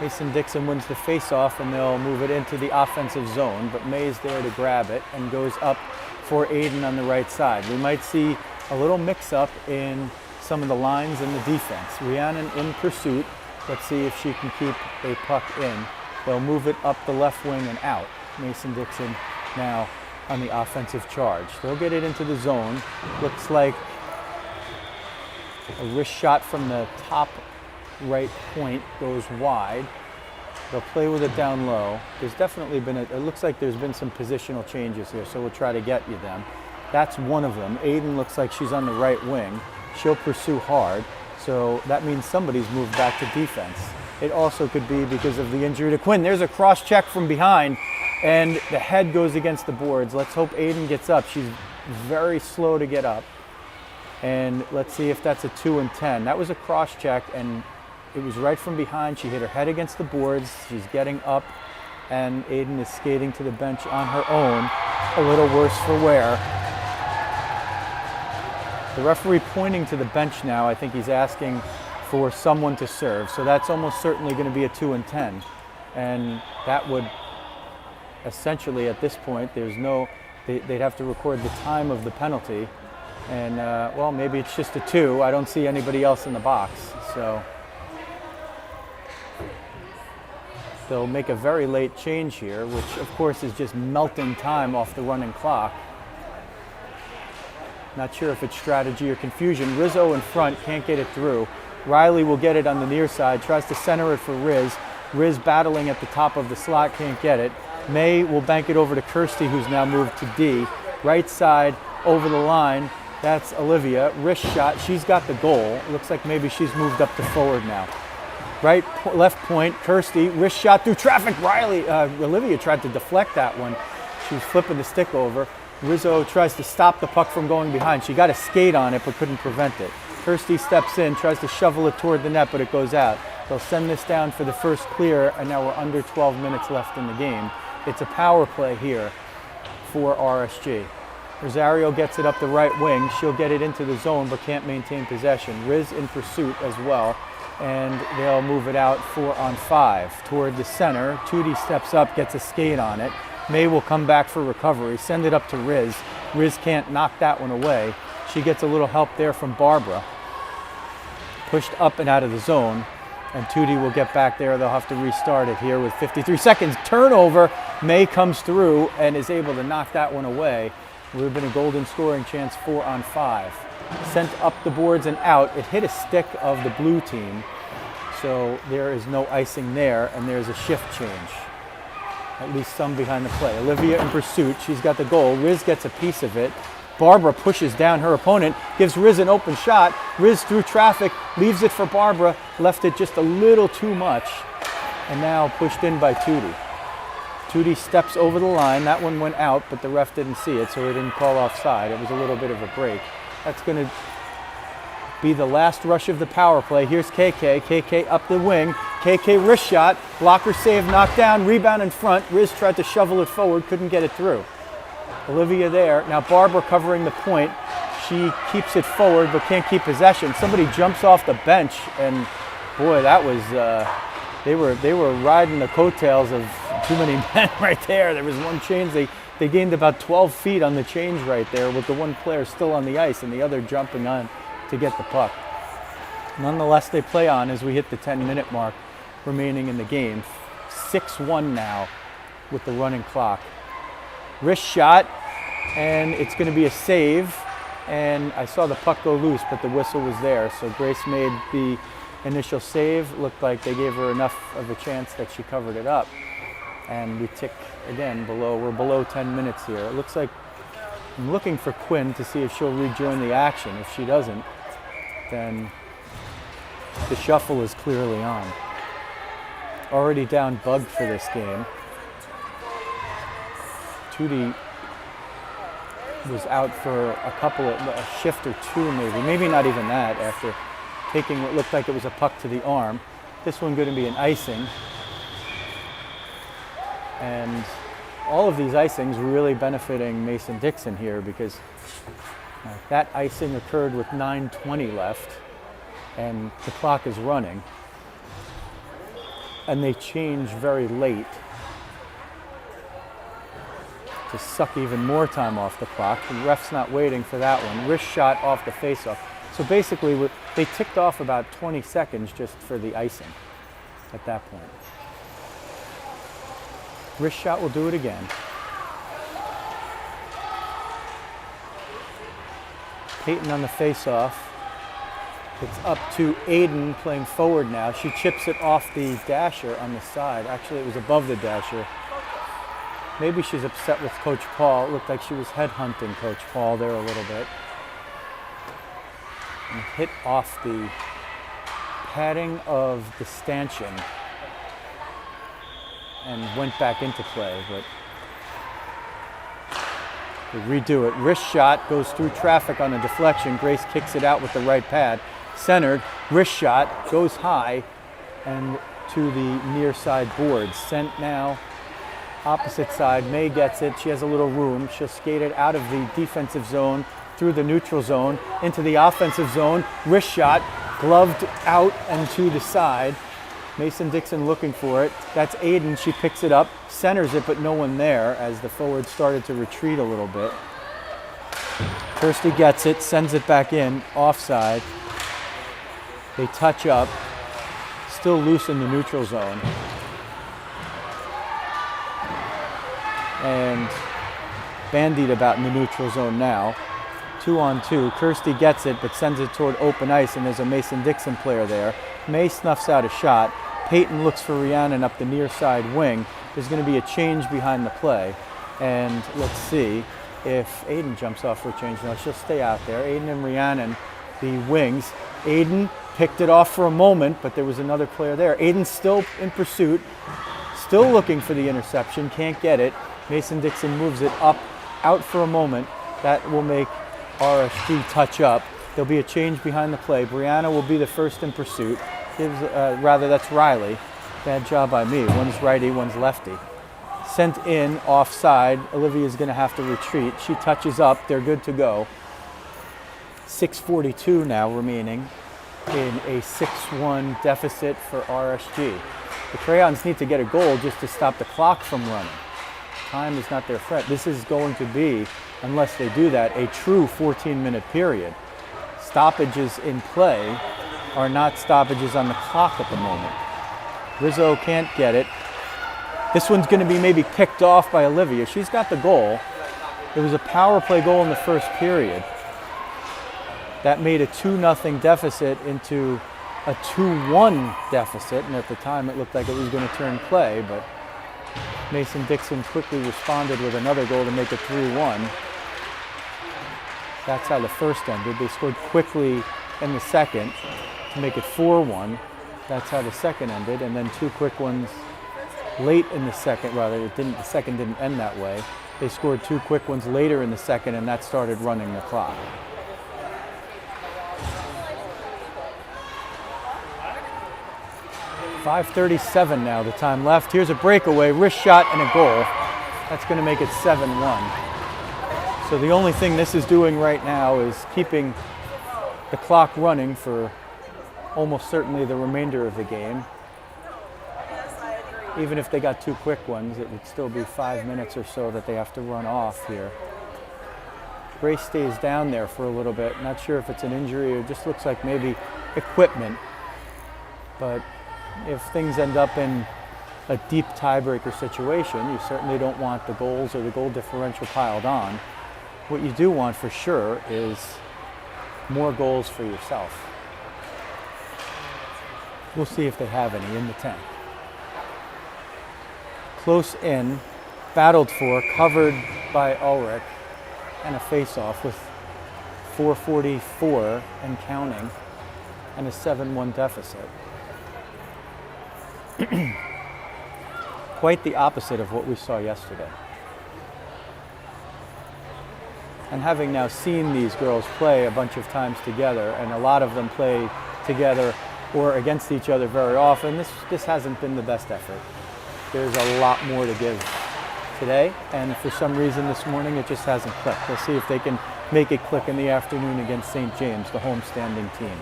Mason Dixon wins the face-off, and they'll move it into the offensive zone, but May's there to grab it and goes up for Aiden on the right side. We might see a little mix-up in some of the lines in the defense. Rhiannon in pursuit. Let's see if she can keep a puck in. They'll move it up the left wing and out. Mason Dixon now on the offensive charge. They'll get it into the zone. Looks like a wrist shot from the top right point goes wide. They'll play with it down low. There's definitely been it looks like there's been some positional changes here, so we'll try to get you them. That's one of them. Aiden looks like she's on the right wing. She'll pursue hard, so that means somebody's moved back to defense. It also could be because of the injury to Quinn. There's a cross check from behind, and the head goes against the boards. Let's hope Aiden gets up. She's very slow to get up. And let's see if that's a 2 and 10. That was a cross check, and it was right from behind. She hit her head against the boards. She's getting up, and Aiden is skating to the bench on her own. A little worse for wear. The referee pointing to the bench now. I think he's asking for someone to serve. So that's almost certainly going to be a 2 and 10. And that would essentially, at this point, there's no, they'd have to record the time of the penalty. And, well, maybe it's just a 2. I don't see anybody else in the box. So they'll make a very late change here, which of course is just melting time off the running clock. Not sure if it's strategy or confusion. Rizzo in front, can't get it through. Riley will get it on the near side, tries to center it for Riz. Riz battling at the top of the slot, can't get it. May will bank it over to Kirsty, who's now moved to D. Right side, over the line, that's Olivia. Wrist shot, she's got the goal. Looks like maybe she's moved up to forward now. Right, left point, Kirsty, wrist shot through traffic. Olivia tried to deflect that one. She was flipping the stick over. Rizzo tries to stop the puck from going behind. She got a skate on it, but couldn't prevent it. Kirsty steps in, tries to shovel it toward the net, but it goes out. They'll send this down for the first clear, and now we're under 12 minutes left in the game. It's a power play here for RSG. Rosario gets it up the right wing. She'll get it into the zone, but can't maintain possession. Riz in pursuit as well. And they'll move it out 4 on 5 toward the center. Tootie steps up, gets a skate on it. May will come back for recovery, send it up to Riz. Riz can't knock that one away. She gets a little help there from Barbara. Pushed up and out of the zone, and Tootie will get back there. They'll have to restart it here with 53 seconds. Turnover. May comes through and is able to knock that one away. Would have been a golden scoring chance, 4 on 5. Sent up the boards and out. It hit a stick of the blue team, so there is no icing there, and there's a shift change. At least some behind the play. Olivia in pursuit. She's got the goal. Riz gets a piece of it. Barbara pushes down her opponent, gives Riz an open shot. Riz through traffic, leaves it for Barbara, left it just a little too much, and now pushed in by Tootie. Tootie steps over the line. That one went out, but the ref didn't see it, so he didn't call offside. It was a little bit of a break. That's going to be the last rush of the power play. Here's KK. KK up the wing. KK wrist shot. Blocker save, knocked down, rebound in front. Riz tried to shovel it forward, couldn't get it through. Olivia there. Now Barbara covering the point. She keeps it forward but can't keep possession. Somebody jumps off the bench, and boy, that was they were riding the coattails of too many men right there. There was one change. They gained about 12 feet on the change right there, with the one player still on the ice and the other jumping on to get the puck. Nonetheless, they play on as we hit the 10-minute mark remaining in the game. 6-1 now with the running clock. Wrist shot, and it's going to be a save. And I saw the puck go loose, but the whistle was there. So Grace made the initial save. Looked like they gave her enough of a chance that she covered it up. And we tick again below, we're below 10 minutes here. It looks like I'm looking for Quinn to see if she'll rejoin the action. If she doesn't, then the shuffle is clearly on. Already down bugged for this game. Tourney was out for a shift or two maybe not even that, after taking what looked like it was a puck to the arm. This one going to be an icing. And all of these icings really benefiting Mason Dixon here, because that icing occurred with 9:20 left and the clock is running. And they change very late to suck even more time off the clock. The ref's not waiting for that one. Wrist shot off the faceoff. So basically, they ticked off about 20 seconds just for the icing at that point. Wrist shot will do it again. Peyton on the faceoff. It's up to Aiden playing forward now. She chips it off the dasher on the side. Actually, it was above the dasher. Maybe she's upset with Coach Paul. It looked like she was headhunting Coach Paul there a little bit. And hit off the padding of the stanchion and went back into play, but they redo it. Wrist shot goes through traffic on a deflection. Grace kicks it out with the right pad. Centered, wrist shot goes high and to the near side boards. Sent now opposite side. May gets it. She has a little room. She'll skate it out of the defensive zone through the neutral zone into the offensive zone. Wrist shot, gloved out and to the side. Mason Dixon looking for it. That's Aiden. She picks it up, centers it, but no one there as the forward started to retreat a little bit. Kirsty gets it, sends it back in, offside. They touch up, still loose in the neutral zone. And bandied about in the neutral zone now. 2-on-2. Kirsty gets it, but sends it toward open ice, and there's a Mason Dixon player there. May snuffs out a shot. Peyton looks for Rhiannon up the near side wing. There's going to be a change behind the play. And let's see if Aiden jumps off for a change. No, she'll stay out there. Aiden and Rhiannon, the wings. Aiden picked it off for a moment, but there was another player there. Aiden's still in pursuit, still looking for the interception, can't get it. Mason Dixon moves it up, out for a moment. That will make RSG touch up. There'll be a change behind the play. Brianna will be the first in pursuit. That's Riley. Bad job by me. One's righty, one's lefty. Sent in, offside. Olivia's going to have to retreat. She touches up. They're good to go. 6:42 now remaining in a 6-1 deficit for RSG. The Crayons need to get a goal just to stop the clock from running. Time is not their friend. This is going to be, unless they do that, a true 14-minute period. Stoppages in play are not stoppages on the clock at the moment. Rizzo can't get it. This one's going to be maybe picked off by Olivia. She's got the goal. It was a power play goal in the first period. That made a 2-0 deficit into a 2-1 deficit, and at the time it looked like it was going to turn play, but Mason Dixon quickly responded with another goal to make it 3-1. That's how the first ended. They scored quickly in the second to make it 4-1. That's how the second ended, and then two quick ones late in the second. Rather, the second didn't end that way. They scored two quick ones later in the second, and that started running the clock. .537 now, the time left. Here's a breakaway, wrist shot, and a goal. That's going to make it 7-1. So the only thing this is doing right now is keeping the clock running for almost certainly the remainder of the game. Even if they got two quick ones, it would still be 5 minutes or so that they have to run off here. Grace stays down there for a little bit. Not sure if it's an injury or just looks like maybe equipment. But if things end up in a deep tiebreaker situation, you certainly don't want the goals or the goal differential piled on. What you do want for sure is more goals for yourself. We'll see if they have any in the tank. Close in, battled for, covered by Ulrich, and a face-off with 4:44 and counting, and a 7-1 deficit. Quite the opposite of what we saw yesterday. And having now seen these girls play a bunch of times together, and a lot of them play together or against each other very often, this hasn't been the best effort. There's a lot more to give today, and for some reason this morning it just hasn't clicked. We'll see if they can make it click in the afternoon against St. James, the homestanding team.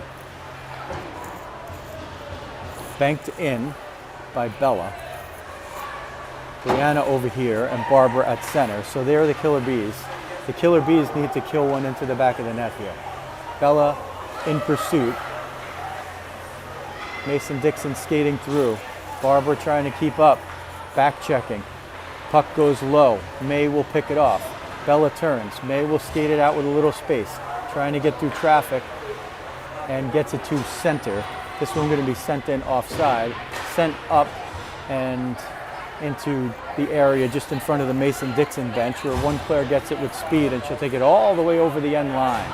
Banked in by Bella. Brianna over here and Barbara at center. So they're the Killer Bees. The Killer Bees need to kill one into the back of the net here. Bella in pursuit. Mason Dixon skating through. Barbara trying to keep up. Back checking. Puck goes low. May will pick it off. Bella turns. May will skate it out with a little space. Trying to get through traffic and gets it to center. This one going to be sent in offside. Sent up and into the area just in front of the Mason Dixon bench, where one player gets it with speed and she'll take it all the way over the end line.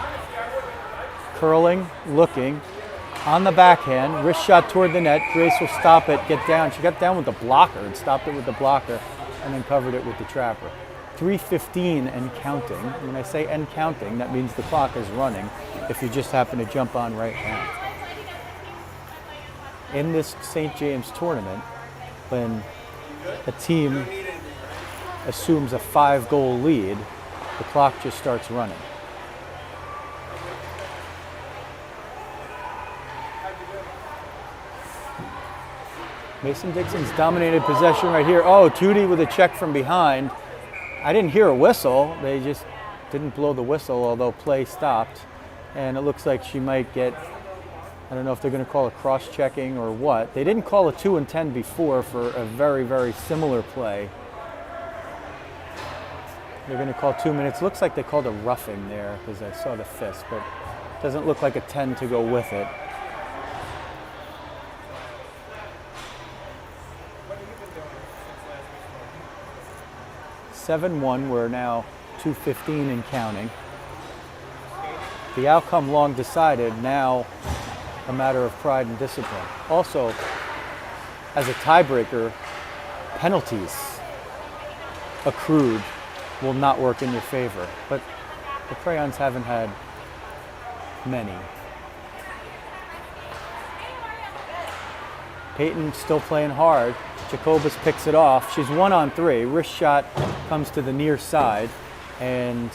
Curling, looking, on the backhand, wrist shot toward the net. Grace will stop it, get down. She got down with the blocker and stopped it with the blocker and then covered it with the trapper. 3:15 and counting. When I say and counting, that means the clock is running if you just happen to jump on right now. In this St. James tournament, when a team assumes a 5-goal lead, the clock just starts running. Mason Dixon's dominated possession right here. Oh, Tourney with a check from behind. I didn't hear a whistle. They just didn't blow the whistle, although play stopped. And it looks like she might get, I don't know if they're going to call it cross-checking or what. They didn't call a 2 and 10 before for a very, very similar play. They're going to call 2 minutes. Looks like they called a roughing there because I saw the fist, but it doesn't look like a 10 to go with it. (7-1). We're now 2:15 and counting. The outcome long decided, now a matter of pride and discipline. Also, as a tiebreaker, penalties accrued will not work in your favor, but the Crayons haven't had many. Peyton still playing hard. Jacobus picks it off. She's 1-on-3. Wrist shot comes to the near side, and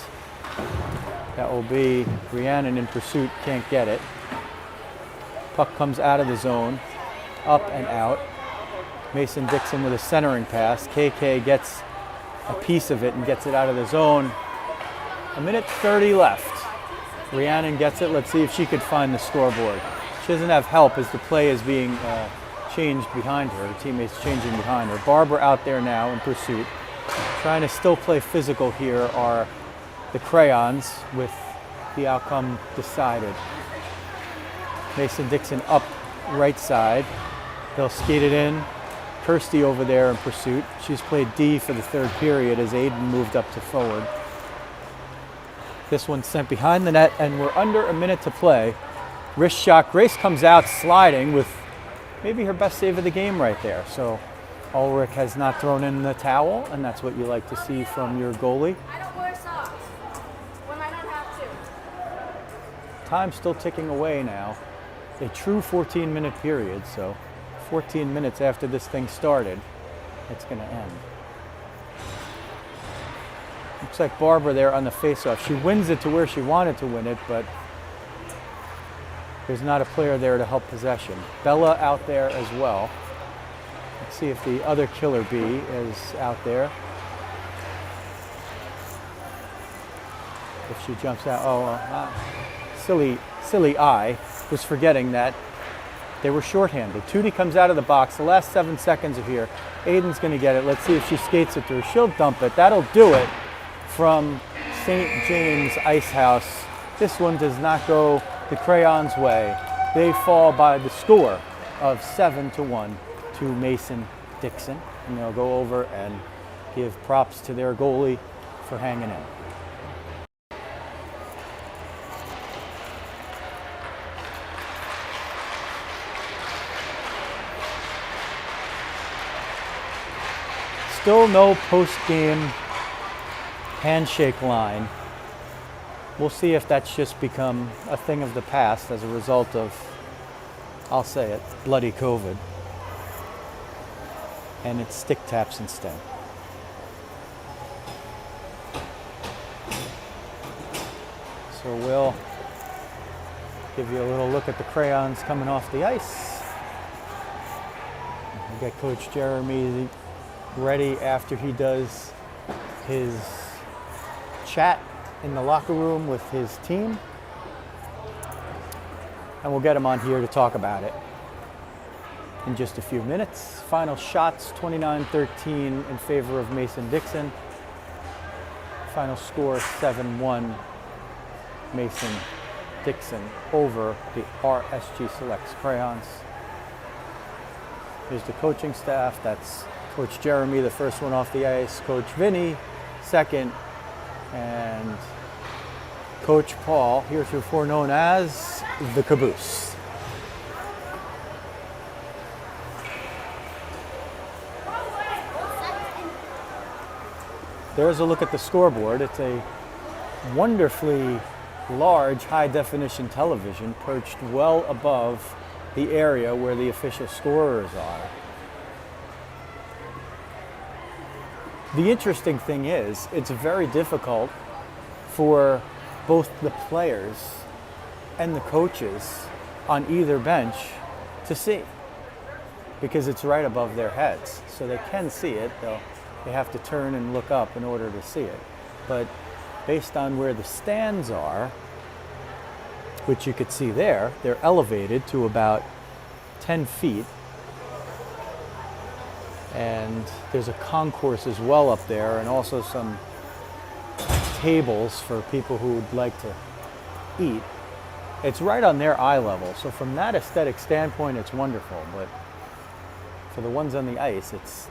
that will be Rhiannon in pursuit, can't get it. Puck comes out of the zone, up and out. Mason Dixon with a centering pass. KK gets a piece of it and gets it out of the zone. 1:30 left. Rhiannon gets it. Let's see if she could find the scoreboard. She doesn't have help as the play is being changed behind her. Her teammates changing behind her. Barbara out there now in pursuit. Trying to still play physical here are the Crayons with the outcome decided. Mason Dixon up right side. They'll skate it in. Kirsty over there in pursuit. She's played D for the third period as Aiden moved up to forward. This one's sent behind the net, and we're under a minute to play. Wrist shot. Grace comes out sliding with maybe her best save of the game right there. So Ulrich has not thrown in the towel, and that's what you like to see from your goalie. I don't wear socks when I don't have to. Time's still ticking away now. A true 14-minute period, so 14 minutes after this thing started, it's going to end. Looks like Barbara there on the face-off. She wins it to where she wanted to win it, but there's not a player there to help possession. Bella out there as well. Let's see if the other Killer Bee is out there. If she jumps out, silly I was forgetting that they were shorthanded. Tourney comes out of the box. The last 7 seconds are here. Aiden's going to get it. Let's see if she skates it through. She'll dump it. That'll do it from St. James Ice House. This one does not go the Crayons' way. They fall by the score of 7-1 to Mason Dixon. And they'll go over and give props to their goalie for hanging in. Still no post-game handshake line. We'll see if that's just become a thing of the past as a result of, I'll say it, bloody COVID. And it's stick taps instead. So we'll give you a little look at the Crayons coming off the ice. We got Coach Jeremy ready after he does his chat in the locker room with his team. And we'll get him on here to talk about it in just a few minutes. Final shots, 29-13 in favor of Mason Dixon. Final score, 7-1 Mason Dixon over the RSG Selects Crayons. Here's the coaching staff. That's Coach Jeremy, the first one off the ice. Coach Vinny, second. And Coach Paul, heretofore known as the Caboose. There's a look at the scoreboard. It's a wonderfully large high-definition television perched well above the area where the official scorers are. The interesting thing is, it's very difficult for both the players and the coaches on either bench to see because it's right above their heads. So they can see it, they have to turn and look up in order to see it. But based on where the stands are, which you could see there, they're elevated to about 10 feet. And there's a concourse as well up there, and also some tables for people who would like to eat. It's right on their eye level, so from that aesthetic standpoint, it's wonderful. But for the ones on the ice, it's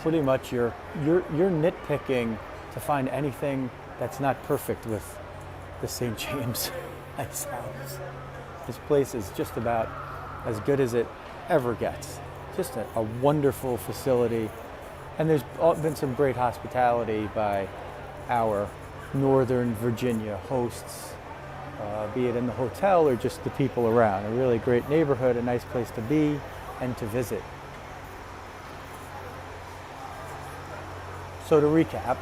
pretty much you're nitpicking to find anything that's not perfect with the St. James Ice House. This place is just about as good as it ever gets. Just a wonderful facility, and there's been some great hospitality by our Northern Virginia hosts, be it in the hotel or just the people around. A really great neighborhood, a nice place to be and to visit. So to recap,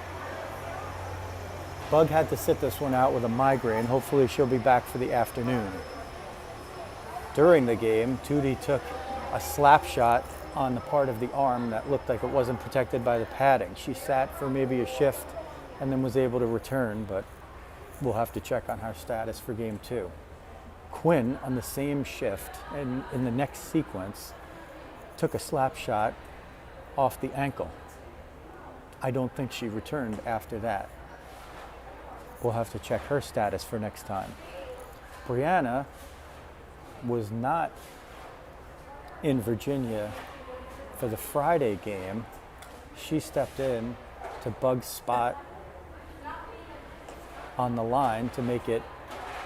Bug had to sit this one out with a migraine. Hopefully she'll be back for the afternoon. During the game, Tourney took a slap shot on the part of the arm that looked like it wasn't protected by the padding. She sat for maybe a shift and then was able to return, but we'll have to check on her status for game 2. Quinn, on the same shift and in the next sequence, took a slap shot off the ankle. I don't think she returned after that. We'll have to check her status for next time. Brianna was not in Virginia for the Friday game. She stepped in to Bug's spot on the line to make it,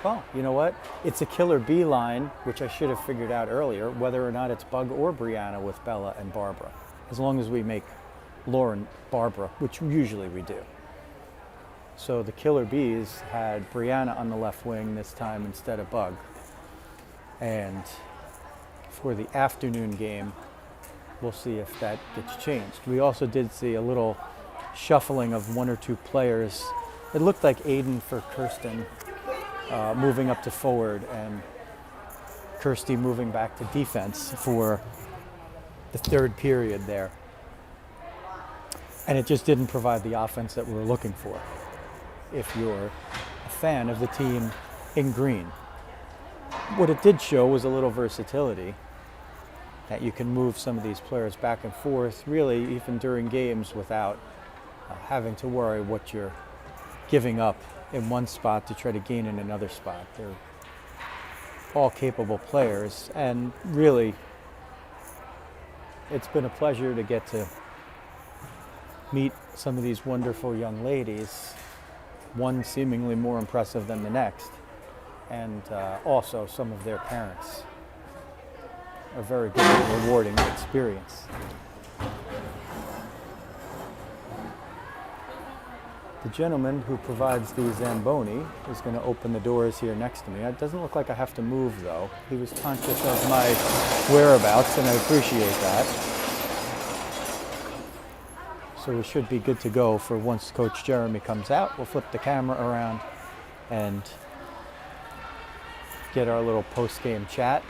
well, you know what? It's a killer bee line, which I should have figured out earlier, whether or not it's Bug or Brianna with Bella and Barbara, as long as we make Lauren Barbara, which usually we do. So the killer bees had Brianna on the left wing this time instead of Bug. And for the afternoon game, we'll see if that gets changed. We also did see a little shuffling of one or two players. It looked like Aiden for Kirsten moving up to forward and Kirsty moving back to defense for the third period there. And it just didn't provide the offense that we were looking for if you're a fan of the team in green. What it did show was a little versatility, that you can move some of these players back and forth, really even during games without having to worry what you're giving up in one spot to try to gain in another spot. all capable players, and really it's been a pleasure to get to meet some of these wonderful young ladies, one seemingly more impressive than the next, and also some of their parents. A very good and rewarding experience. The gentleman who provides the Zamboni is going to open the doors here next to me. It doesn't look like I have to move, though. He was conscious of my whereabouts, and I appreciate that. So we should be good to go for once Coach Jeremy comes out. We'll flip the camera around and get our little post-game chat.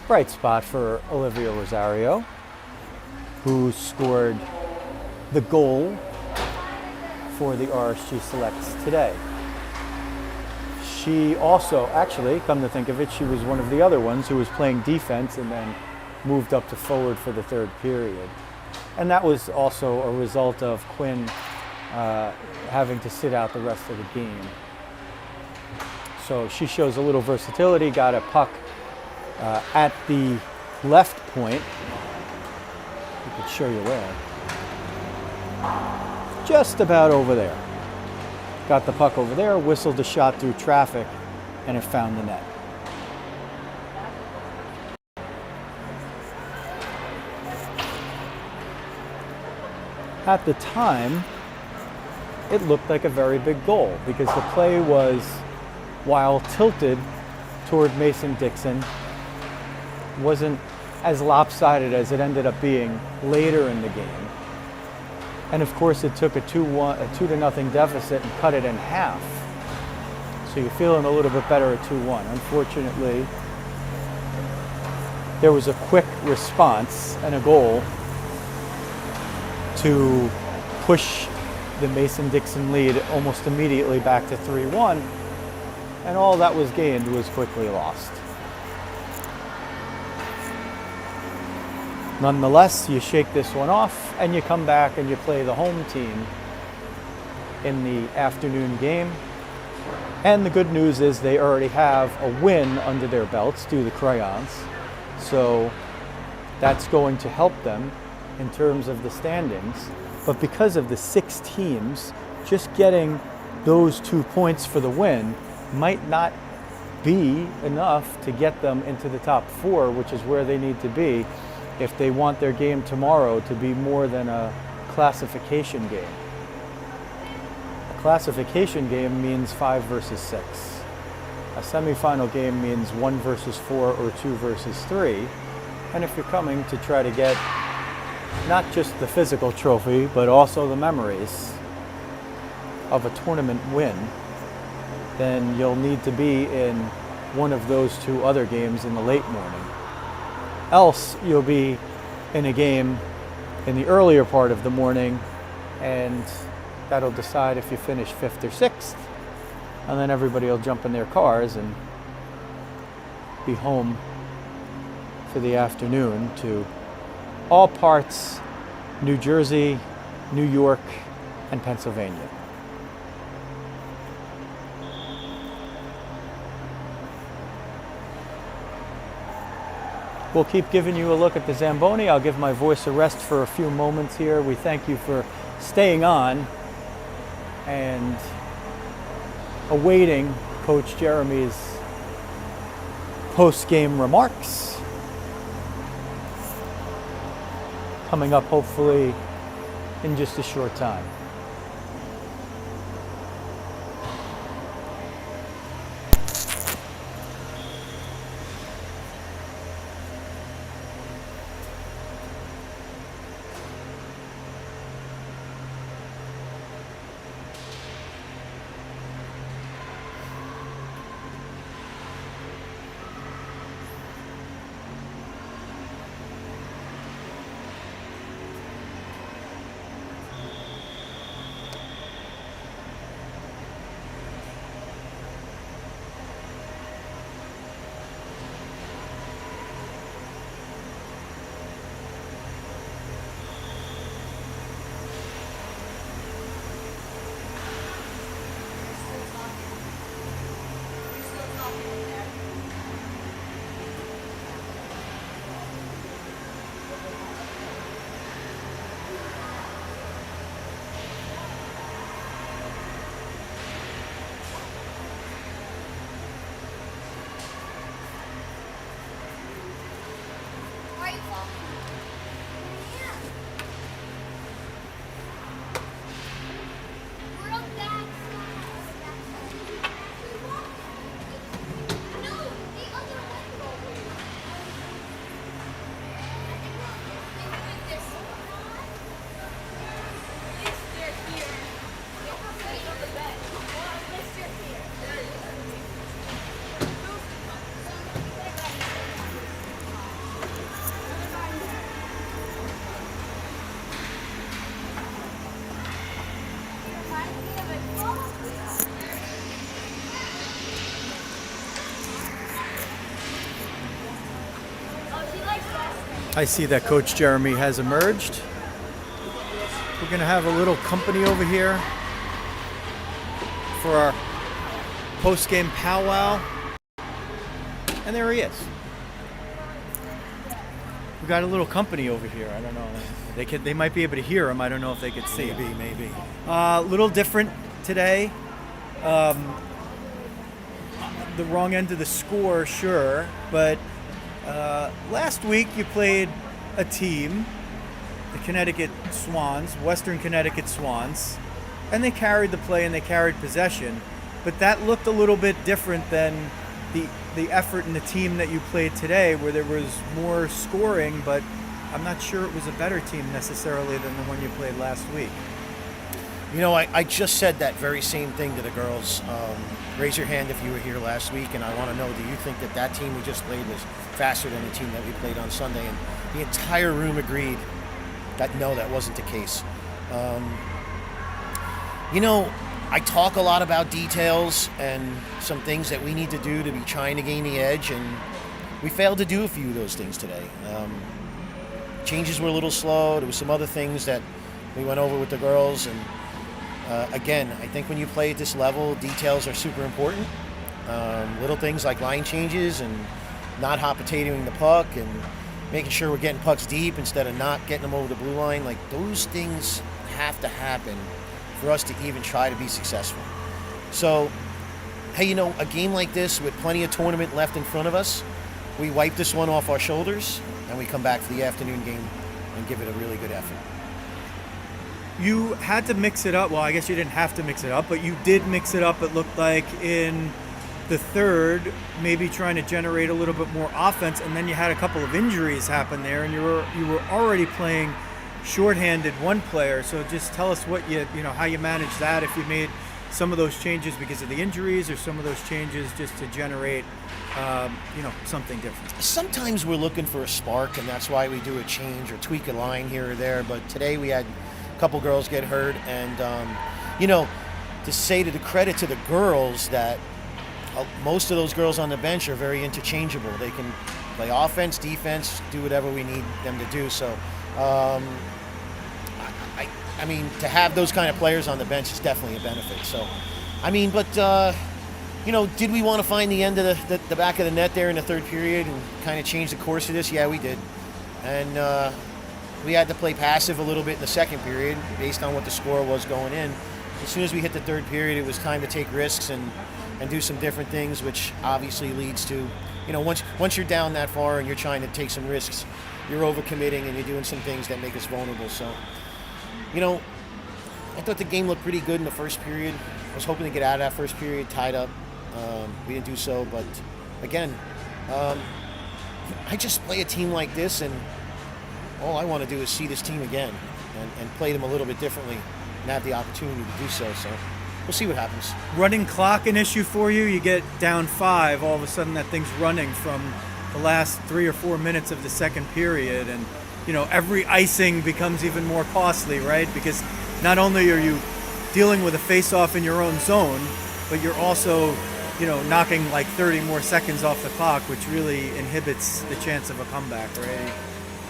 Bright spot for Olivia Rosario, who scored the goal for the RSG Selects today. She also, actually, come to think of it, she was one of the other ones who was playing defense and then moved up to forward for the third period. And that was also a result of Quinn having to sit out the rest of the game. So she shows a little versatility, got a puck at the left point. I could show you where. Just about over there. Got the puck over there, whistled a shot through traffic, and it found the net. At the time, it looked like a very big goal because the play was, while tilted toward Mason Dixon, wasn't as lopsided as it ended up being later in the game. And of course, it took a 2-0 deficit and cut it in half. So you're feeling a little bit better at 2-1. Unfortunately, there was a quick response and a goal to push the Mason Dixon lead almost immediately back to 3-1. And all that was gained was quickly lost. Nonetheless, you shake this one off and you come back and you play the home team in the afternoon game. And the good news is they already have a win under their belts due to the Crayons. So that's going to help them in terms of the standings. But because of the 6 teams, just getting those 2 points for the win might not be enough to get them into the top 4, which is where they need to be if they want their game tomorrow to be more than a classification game. A classification game means 5 versus 6. A semifinal game means 1 versus 4 or 2 versus 3. And if you're coming to try to get not just the physical trophy, but also the memories of a tournament win, then you'll need to be in one of those 2 other games in the late morning. Else, you'll be in a game in the earlier part of the morning, and that'll decide if you finish 5th or 6th. And then everybody will jump in their cars and be home for the afternoon to all parts New Jersey, New York, and Pennsylvania. We'll keep giving you a look at the Zamboni. I'll give my voice a rest for a few moments here. We thank you for staying on and awaiting Coach Jeremy's post-game remarks. Coming up hopefully in just a short time. I see that Coach Jeremy has emerged. We're going to have a little company over here for our post-game powwow. And there he is. We got a little company over here. I don't know. They might be able to hear him. I don't know if they could see him. Maybe. Little different today. The wrong end of the score, sure. But last week you played a team, the Connecticut Swans, Western Connecticut Swans, and they carried the play and they carried possession. But that looked a little bit different than the effort in the team that you played today, where there was more scoring, but I'm not sure it was a better team necessarily than the one you played last week. You know, I just said that very same thing to the girls. Raise your hand if you were here last week, and I want to know, do you think that team we just played was faster than the team that we played on Sunday? And the entire room agreed that no, that wasn't the case. You know, I talk a lot about details and some things that we need to do to be trying to gain the edge, and we failed to do a few of those things today. Changes were a little slow. There was some other things that we went over with the girls, and again, I think when you play at this level, details are super important. Little things like line changes and not hot potatoing the puck and making sure we're getting pucks deep instead of not getting them over the blue line. Like, those things have to happen for us to even try to be successful. So, hey, you know, a game like this with plenty of tournament left in front of us, we wipe this one off our shoulders and we come back for the afternoon game and give it a really good effort. You had to mix it up. Well, I guess you didn't have to mix it up, but you did mix it up, it looked like, in the third, maybe trying to generate a little bit more offense, and then you had a couple of injuries happen there, and you were already playing shorthanded one player. So just tell us what you know how you managed that, if you made some of those changes because of the injuries or some of those changes just to generate something different. Sometimes we're looking for a spark, and that's why we do a change or tweak a line here or there, but today we had a couple girls get hurt, and to say to the credit to the girls that most of those girls on the bench are very interchangeable. They can play offense, defense, do whatever we need them to do. So I mean, to have those kind of players on the bench is definitely a benefit. So, I mean, but, did we want to find the end of the back of the net there in the third period and kind of change the course of this? Yeah, we did. And we had to play passive a little bit in the second period based on what the score was going in. As soon as we hit the third period, it was time to take risks and do some different things, which obviously leads to, once you're down that far and you're trying to take some risks, you're overcommitting and you're doing some things that make us vulnerable. So, I thought the game looked pretty good in the first period. I was hoping to get out of that first period tied up. We didn't do so, but again, I just play a team like this, and all I want to do is see this team again and play them a little bit differently and have the opportunity to do so. So we'll see what happens. Running clock an issue for you? You get down 5, all of a sudden that thing's running from the last 3 or 4 minutes of the second period, and every icing becomes even more costly, right? Because not only are you dealing with a face-off in your own zone, but you're also, knocking like 30 more seconds off the clock, which really inhibits the chance of a comeback, right?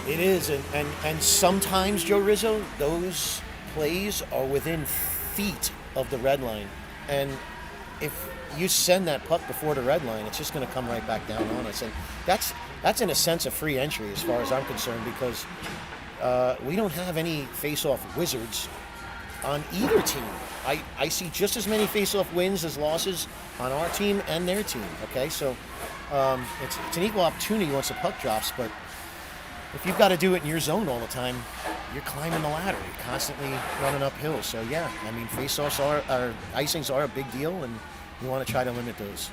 It is, and sometimes, Joe Rizzo, those plays are within feet of the red line, and if you send that puck before the red line, it's just going to come right back down on us, and that's in a sense a free entry as far as I'm concerned, because we don't have any face-off wizards on either team. I see just as many face-off wins as losses on our team and their team. Okay, so it's an equal opportunity once the puck drops, but if you've got to do it in your zone all the time, you're climbing the ladder. You're constantly running uphill. So yeah, I mean, face-offs icings are a big deal, and we want to try to limit those.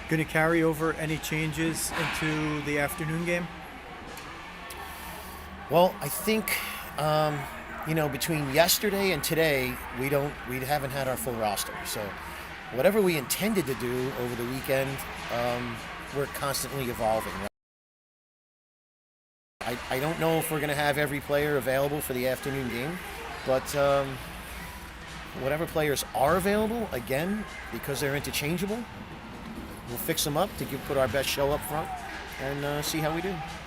Going to carry over any changes into the afternoon game? Well, I think between yesterday and today, we haven't had our full roster. So whatever we intended to do over the weekend, we're constantly evolving. I don't know if we're going to have every player available for the afternoon game, but whatever players are available, again, because they're interchangeable, we'll fix them up to put our best show up front and see how we do.